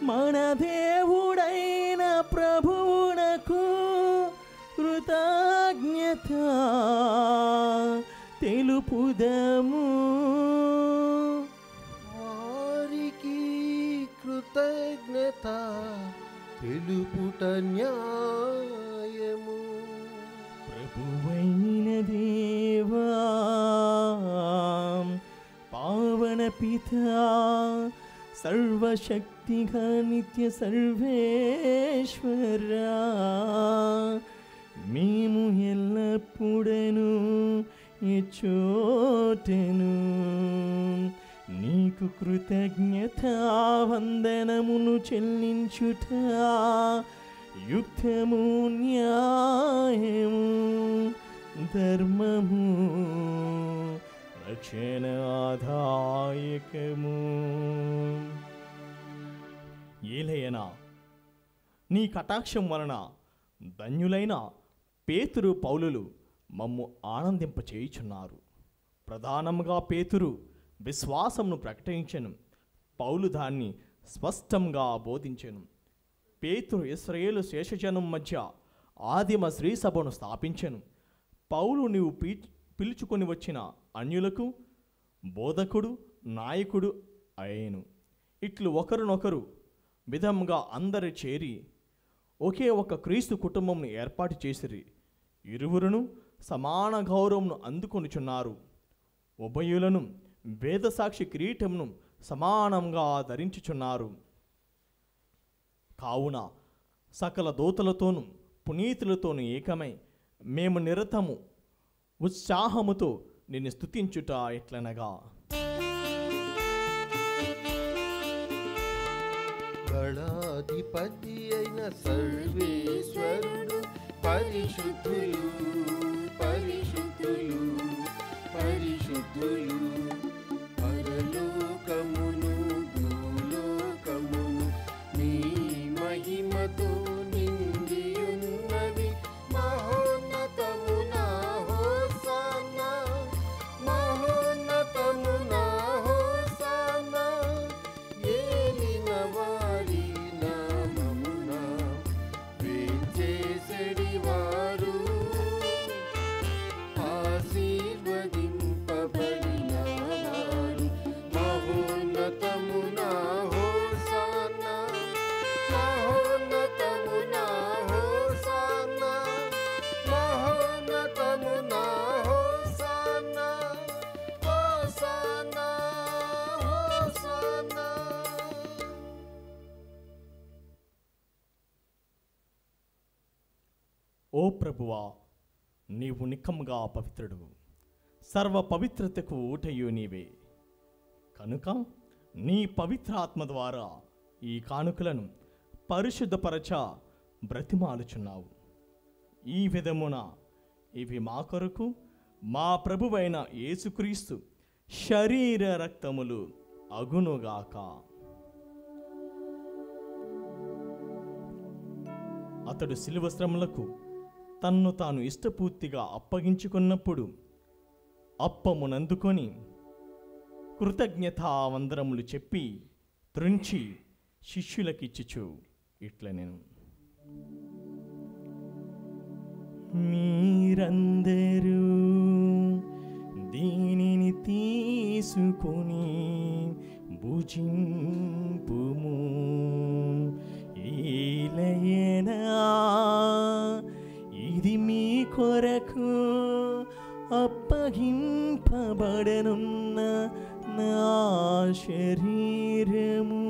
మన దేవుడైన ప్రభువునకు కృతజ్ఞత తెలుపుదము. కృతజ్ఞత తెలుపుట న్యాయము. ప్రభువైన దేవా, పావన పితా, సర్వశక్తిగా నిత్య సర్వేశ్వరా, మేము ఎల్లప్పుడను ఎచ్చోటెను నీకు కృతజ్ఞత వందనమును చెల్లించుట యుక్తము, న్యాయము, ధర్మము, రక్షణాదాయకము. ఏలయనా నీ కటాక్షం వలన ధన్యులైన పేతురు పౌలులు మమ్ము ఆనందింపచేయుచున్నారు. ప్రధానముగా పేతురు విశ్వాసమును ప్రకటించెను, పౌలు దాన్ని స్పష్టంగా బోధించెను. పేతురు ఇశ్రాయేలు శేషజనం మధ్య ఆదిమ శ్రీ సభను స్థాపించెను. పౌలు నీవు పిలుచుకొని వచ్చిన అన్యులకు బోధకుడు, నాయకుడు అయ్యను. ఇట్లు ఒకరినొకరు విధంగా అందరు చేరి ఒకే ఒక క్రీస్తు కుటుంబంను ఏర్పాటు చేసిరి. ఇరువురును సమాన గౌరవమును అందుకొనుచున్నారు. ఉభయులను వేదసాక్షి కిరీటమును సమానంగా ధరించుచున్నారు. కావున సకల దూతలతోనూ పునీతులతోనూ ఏకమై మేము నిరతము ఉత్సాహముతో నిన్ను స్తుతించుట ఎట్లనగా, గణాధిపతి అయిన సర్వేశ్వరుడు పరిశుద్ధులు, పరిశుద్ధులు, పరిశుద్ధులు. పరలోకమును భూలోకమును నీ మహిమతో నిండియున్నవి. మహోన్నతమునా హోసానా, మహోన్నతమునా హోసానా. ఏలిన వారి నామమున వేంచేసెడి వారు, ఆశీర్వదింపబడిన వారు. మహోన్నతమునా హోసానా, మహోన్నతమునా హోసానా, మహోన్నతమునా హోసానా, హోసానా, హోసానా. ఓ ప్రభువా, నీవు నిక్కముగా పవిత్రుడు, సర్వ పవిత్రతకు ఊటయు నీవే. కనుక నీ పవిత్ర ఆత్మ ద్వారా ఈ కానుకలను పరిశుద్ధపరచ బ్రతిమాలుచున్నావు. ఈ విధమున ఇవి మా కొరకు మా ప్రభువైన యేసుక్రీస్తు శరీర రక్తములు అగునుగాక. అతడు శిలువ శ్రమలకు తన్ను తాను ఇష్టపూర్తిగా అప్పగించుకున్నప్పుడు అప్పమునందుకొని కృతజ్ఞతావందనములు చెప్పి త్రుంచి శిష్యులకిచ్చుచు ఇట్ల నేను, మీరందరూ దీనిని తీసుకొని భుజింపుము. ఏలయనా ఇది మీ కొరకు అప్పగింపబడనున్న నా శరీరము.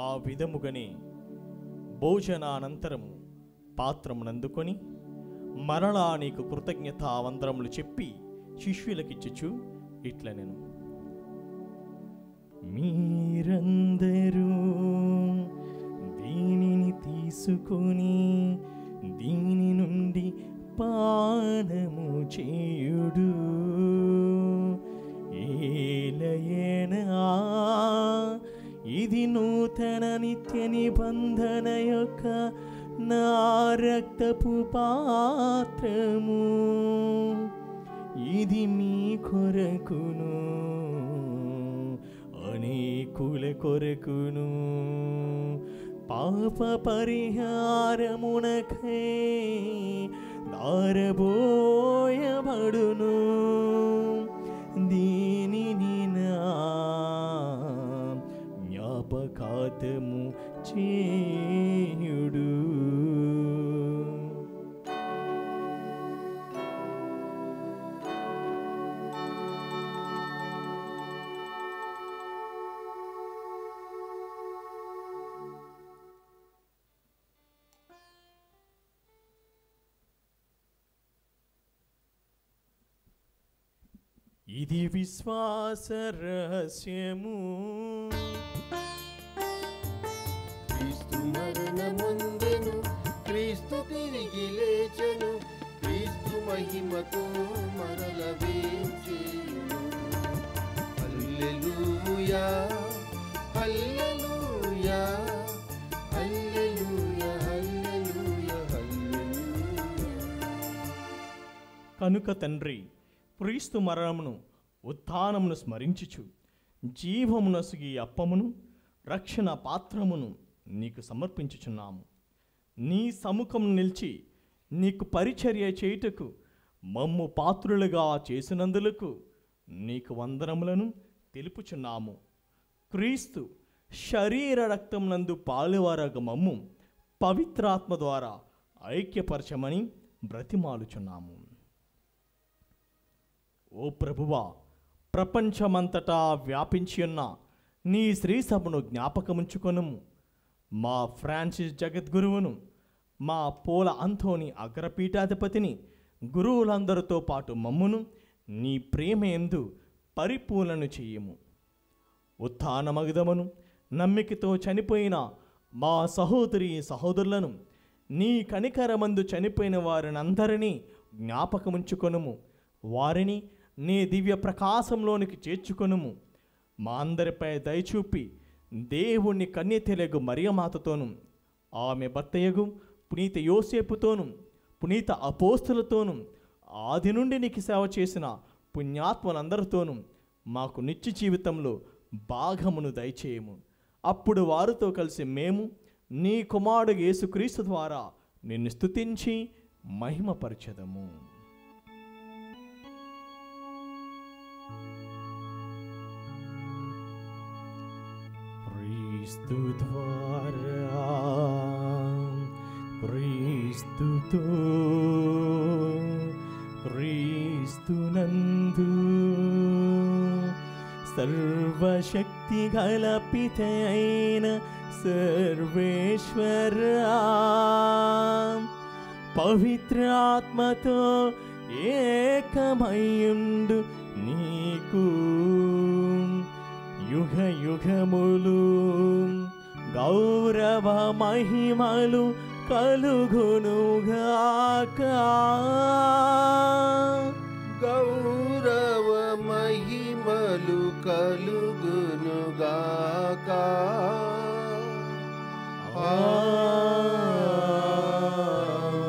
ఆ విధముగానే భోజనానంతరము పాత్రమునందుకొని మరలా నీకు కృతజ్ఞతావందనములు చెప్పి శిష్యులకిచ్చుచు ఇట్ల నేను, మీరందరూ దీనిని తీసుకొని దీని నుండి పానము చేయుడు. ఏలయనా ఇది నూతన నిత్య నిబంధన యొక్క నా రక్తపు పాత్రము. ఇది మీ కొరకును అనేకుల కొరకును పాప పరిహారమునకై దారబోయబడును. దీనిని నా జ్ఞాపకార్థము చేయుడు. ఇది విశ్వాస రహస్యము. క్రీస్తు మరణముందెను, క్రీస్తు తిరిగి లేచెను, క్రీస్తు మహిమతో మరల వేంచెను. హల్లెలూయా హల్లెలూయా హల్లెలూయా హల్లెలూయా హల్లెలూయా. కనుక తండ్రి, క్రీస్తు మరణమును ఉత్థానమును స్మరించుచు జీవమునసుగి అప్పమును రక్షణ పాత్రమును నీకు సమర్పించుచున్నాము. నీ సముఖం నిలిచి నీకు పరిచర్య చేయుటకు మమ్ము పాత్రులుగా చేసినందులకు నీకు వందనములను తెలుపుచున్నాము. క్రీస్తు శరీర రక్తమునందు పాలువారగ మమ్ము పవిత్రాత్మ ద్వారా ఐక్యపరచమని బ్రతిమాలుచున్నాము. ఓ ప్రభువా, ప్రపంచమంతటా వ్యాపించి ఉన్న నీ శ్రీసభను జ్ఞాపకముంచుకొనుము. మా ఫ్రాన్సిస్ జగద్గురువును, మా పోల అంథోని అగ్రపీఠాధిపతిని, గురువులందరితో పాటు మమ్మును నీ ప్రేమ యందు పరిపూర్ణను చెయ్యము. ఉత్థానమగుదమును నమ్మికతో చనిపోయిన మా సహోదరి సహోదరులను, నీ కనికరమందు చనిపోయిన వారినందరినీ జ్ఞాపకముంచుకొనుము. వారిని నీ దివ్య ప్రకాశంలోనికి చేర్చుకొనుము. మా అందరిపై దయచూపి దేవుణ్ణి కన్యతెలగు మరియమాతతోను, ఆమె భర్తయగు పునీత యోసేపుతోను, పునీత అపోస్తులతోను, ఆది నుండి నీకు సేవ చేసిన పుణ్యాత్మలందరితోనూ మాకు నిత్య జీవితంలో భాగమును దయచేయము. అప్పుడు వారితో కలిసి మేము నీ కుమారుడు యేసుక్రీస్తు ద్వారా నిన్ను స్తుతించి మహిమపరచెదము. క్రీస్తు ద్వారా, క్రీస్తుతో, క్రీస్తునందు సర్వశక్తి గల పితయైన సర్వేశ్వరా, పవిత్రాత్మతో ఏకమయుండు నీకు యుగ యుగములు గౌరవ మహిమలు కలుగునుగాక. గౌరవ మహిమలు కలుగునుగాక.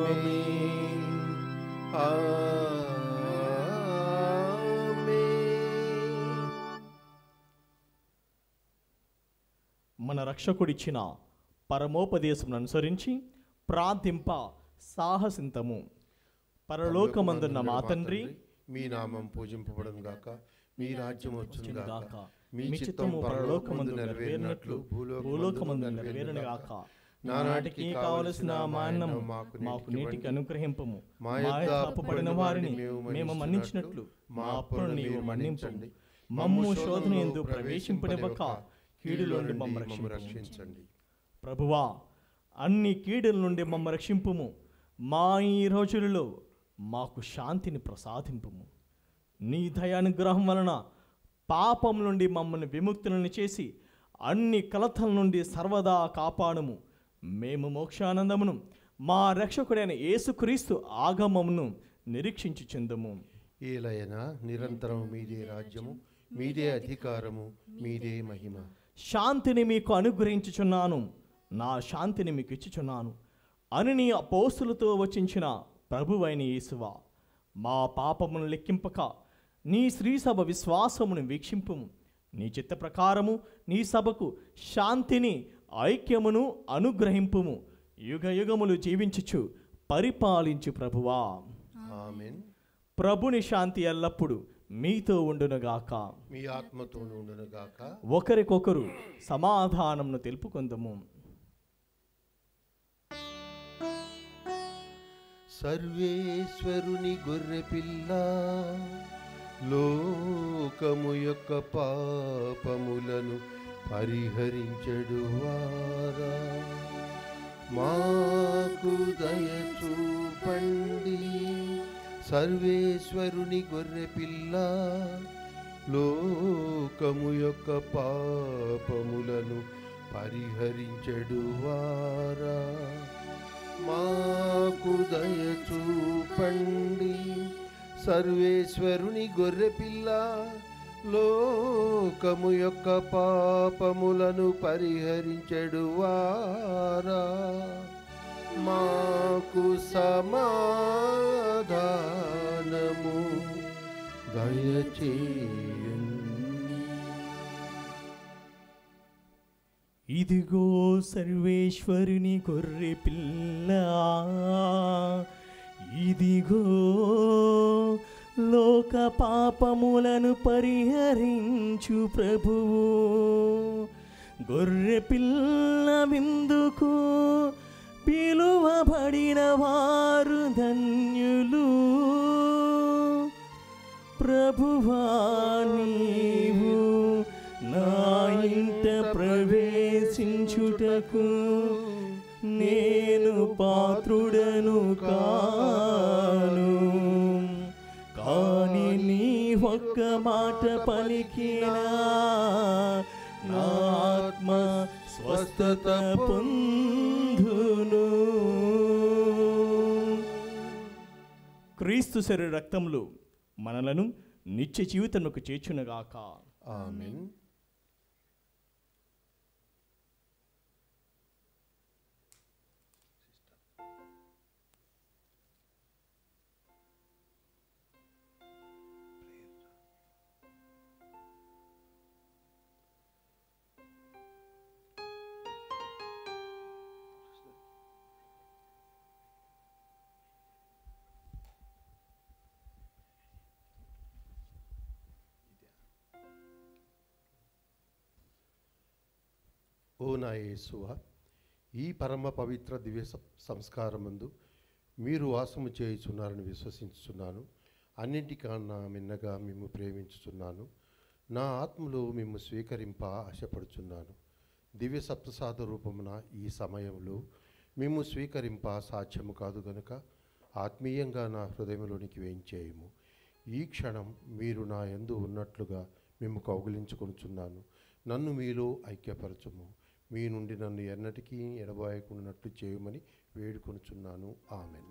ఆమేన్. ఆమేన్. మన రక్షకుడిచ్చిన పరమోపదేశమును అనుసరించి ప్రార్థింప సాహసింతము. పరలోకమందున్న మా తండ్రి, మీ నామం పూజింపబడును గాక, మీ రాజ్యం వచ్చును గాక, మీ మీ చిత్తము పరలోకమందు నెరవేరినట్లు భూలోకమందు నెరవేరును గాక. నానాటికి కావలసిన మా అన్నము మాకు నేటికి అనుగ్రహింపము. మా యొక్క అప్పుపడిన వారిని మేము మన్నించినట్లు మా అప్పులను నీవు మన్నించండి. మమ్ము శోధన యందు ప్రవేశింపనివ్వక కీడులో నుండి మమ్ము రక్షించండి. ప్రభువా, అన్ని కీడుల నుండి మమ్మ రక్షింపుము. మా ఈ రోజులలో మాకు శాంతిని ప్రసాదింపుము. నీ దయానుగ్రహం వలన పాపం నుండి మమ్మల్ని విముక్తులను చేసి అన్ని కలతల నుండి సర్వదా కాపాడుము. మేము మోక్షానందమును మా రక్షకుడైన యేసుక్రీస్తు ఆగమమును నిరీక్షించుచుందుము. ఏలయనా నిరంతరం మీదే రాజ్యము, మీదే అధికారము, మీదే మహిమ. శాంతిని మీకు అనుగ్రహించుచున్నాను, నా శాంతిని మీకు ఇచ్చుచున్నాను అని నీ అపోస్తులతో వచించిన ప్రభువైన యేసువా, మా పాపమును లెక్కింపక నీ శ్రీసభ విశ్వాసమును వీక్షింపుము. నీ చిత్త ప్రకారము నీ సభకు శాంతిని ఐక్యమును అనుగ్రహింపుము. యుగ యుగములు జీవించుచు పరిపాలించు ప్రభువా. ఆమేన్. ప్రభుని శాంతి ఎల్లప్పుడు మీతో ఉండునుగాక. మీ ఆత్మతోను ఉండునుగాక. ఒకరికొకరు సమాధానమును తెలుపుకొందుము. సర్వేశ్వరుని గొర్రెపిల్ల, లోకము యొక్క పాపములను పరిహరించెడు వారా, మాకు దయ చూపండి. సర్వేశ్వరుని గొర్రెపిల్ల, లోకము యొక్క పాపములను పరిహరించెడు వారా, మాకు దయ చూపండి. సర్వేశ్వరుని గొర్రెపిల్ల, లోకము యొక్క పాపములను పరిహరించెడు వారా, మాకు సమాధానము దయచేయండి. ఇదిగో సర్వేశ్వరుని గొర్రె పిల్ల, ఇదిగో లోక పాపములను పరిహరించు ప్రభువు. గొర్రె పిల్ల విందుకు పిలువబడిన వారు ధన్యులు. ప్రభువా నీవు నా ఇంట ప్రవేశించుటకు నేను పాత్రుడను కాను. కాని నీ ఒక్క మాట పలికినా నా ఆత్మ స్వస్థత పొందును. క్రీస్తు శరీర రక్తములు మనలను నిత్య జీవితముకు చేర్చునుగాక. ఆమేన్. ఓ నా యేసువా, ఈ పరమ పవిత్ర దివ్య సంస్కారమందు మీరు వాసము చేయుచున్నారని విశ్వసించుచున్నాను. అన్నింటికన్నా మిన్నగా మిమ్ము ప్రేమించుచున్నాను. నా ఆత్మలో మిమ్ము స్వీకరింప ఆశపడుచున్నాను. దివ్య సప్తసాద రూపమున ఈ సమయంలో మిమ్ము స్వీకరింప సాధ్యము కాదు గనుక ఆత్మీయంగా నా హృదయంలోనికి వేయించేయము. ఈ క్షణం మీరు నా యందు ఉన్నట్లుగా మిమ్ము కౌగిలించుకొనుచున్నాను. నన్ను మీలో ఐక్యపరచుము. మీ నుండి నన్ను ఎన్నటికీ ఎడబాయకున్నట్లు చేయమని వేడుకొనుచున్నాను. ఆమెన్.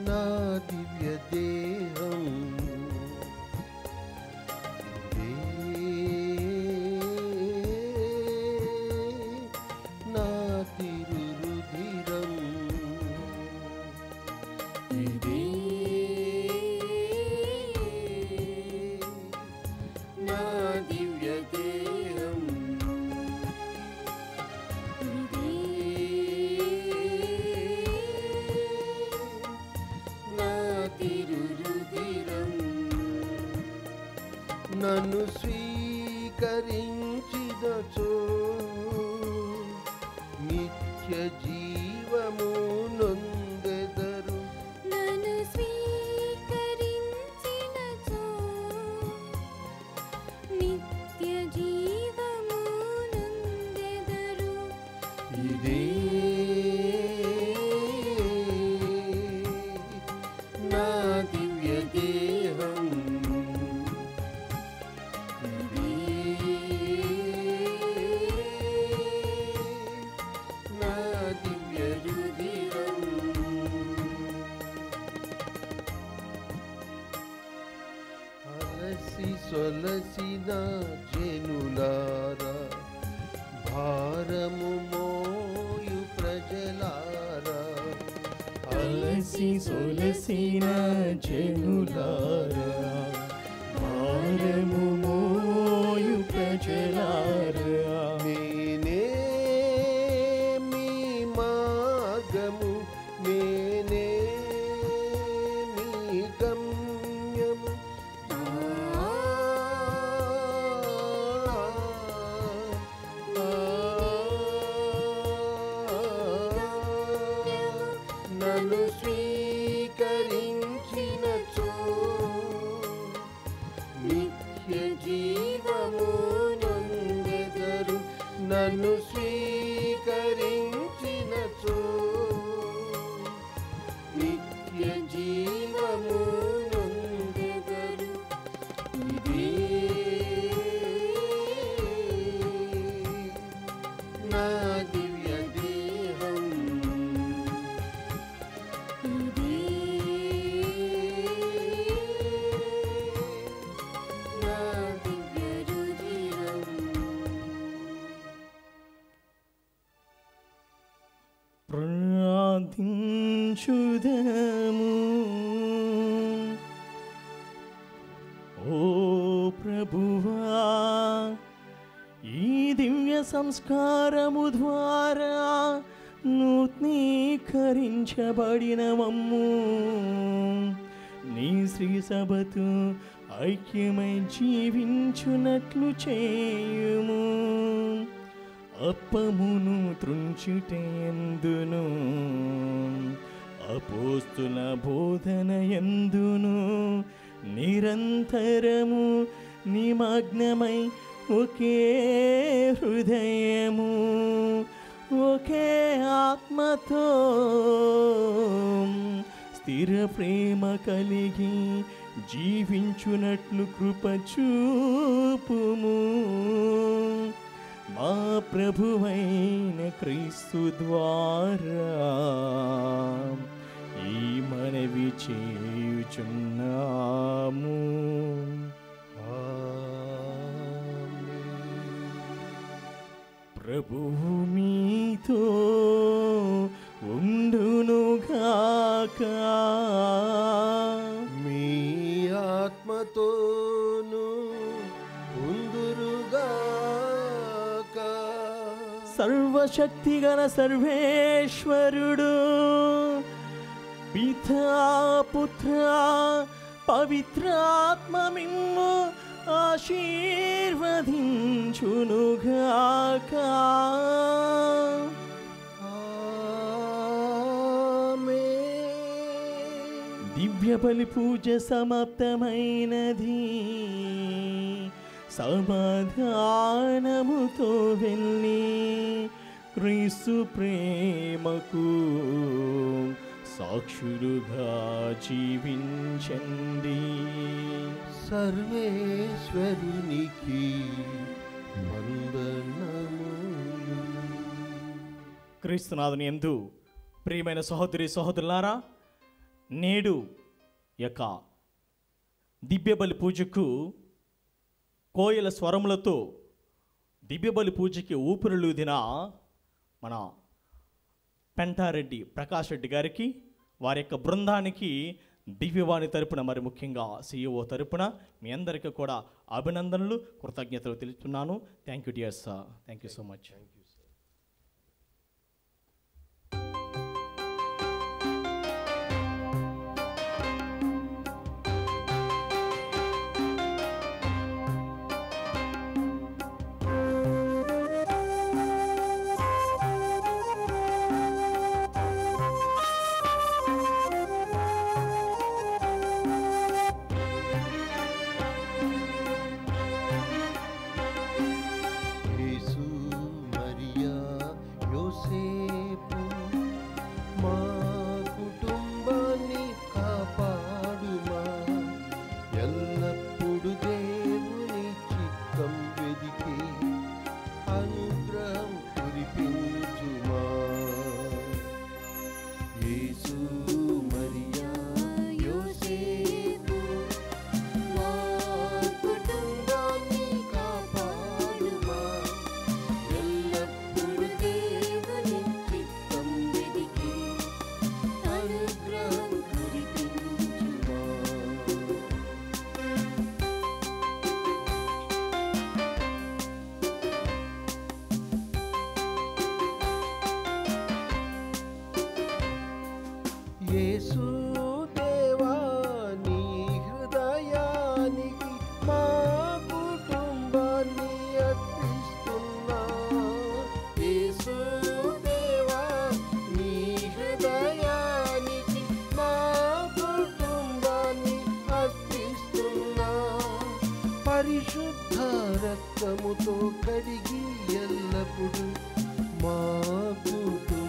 నా దివ్య దేహం, నా తిరురుధిరం, నా దివ్య దేహం, నన్ను స్వీకరించినచో నిత్య జీవము నొందెదరు. నన్ను స్వీకరించినచో నిత్య జీవము నొందెదరు. ఇదే నా దివ్య దేహం, సొలసిన జనులారా, భారము మోయు ప్రజలారా, అలసి సొలసిన జనులారా, భారము మోయు ప్రజలారా, నేనే మీ మార్గము, నేనే మీ గమ్యము. నన్ను స్వీకరించినచో నిత్య జీవము నొందెదరు. నన్ను స్వీకరించినచో నిత్య జీవము నొందెదరు. ఇదే నా దివ్య దేహం, ఇదే నా దివ్య రుధిరం. ప్రార్థించుదము. ఓ ప్రభువా, ఈ దివ్య సంస్కారము ద్వారా నూతనీకరించబడిన మమ్ము నీ శ్రీ సభతో ఐక్యమై జీవించునట్లు చేయుము. అప్పమును త్రుంచుటయందును, అపోస్తుల బోధన యందును నిరంతరము నిమగ్నమై ఒకే హృదయము ఒకే ఆత్మతో స్థిర ప్రేమ కలిగి జీవించునట్లు కృప చూపుము. మా ప్రభువైన క్రీస్తు ద్వారా ఈ మనవి చేయుచున్నాము. ప్రభువు మీతో ఉండునుగాక. మీ ఆత్మతోను ఉందురుగాక. సర్వశక్తిగల సర్వేశ్వరుడు పితా పుత్ర పవిత్రాత్మ మిమ్ము ఆశీర్వదించునుగాక. ఆమేన్. దివ్య బలి పూజ సమాప్తమైనది. సమాధానముతో వెళ్ళి క్రీస్తు ప్రేమకు సాక్షులుగా జీవించండి. సర్వేశ్వరునికి వందనములు. క్రీస్తునాథుని యందు ప్రియమైన సహోదరి సహోదరులారా, నేడు యొక్క దివ్యబలి పూజకు కోయల స్వరములతో దివ్యబలి పూజకి ఊపిరులూదిన మన పెంటారెడ్డి ప్రకాష్ రెడ్డి గారికి, వారి యొక్క బృందానికి దివ్యవాణి తరపున, మరి ముఖ్యంగా సిఇఓ తరపున మీ అందరికీ కూడా అభినందనలు, కృతజ్ఞతలు తెలుపుతున్నాను. Thank you dear sir. Thank you so much. యేసు మరి యేసు దేవా నీ హృదయానికి మా కుటుంబాన్ని అర్పిస్తున్నా. యేసు దేవా నీ హృదయానికి మా కుటుంబాన్ని అర్పిస్తున్నా. పరిశుద్ధ రక్తముతో కడిగి ఎల్లప్పుడు మా కుటుంబాన్ని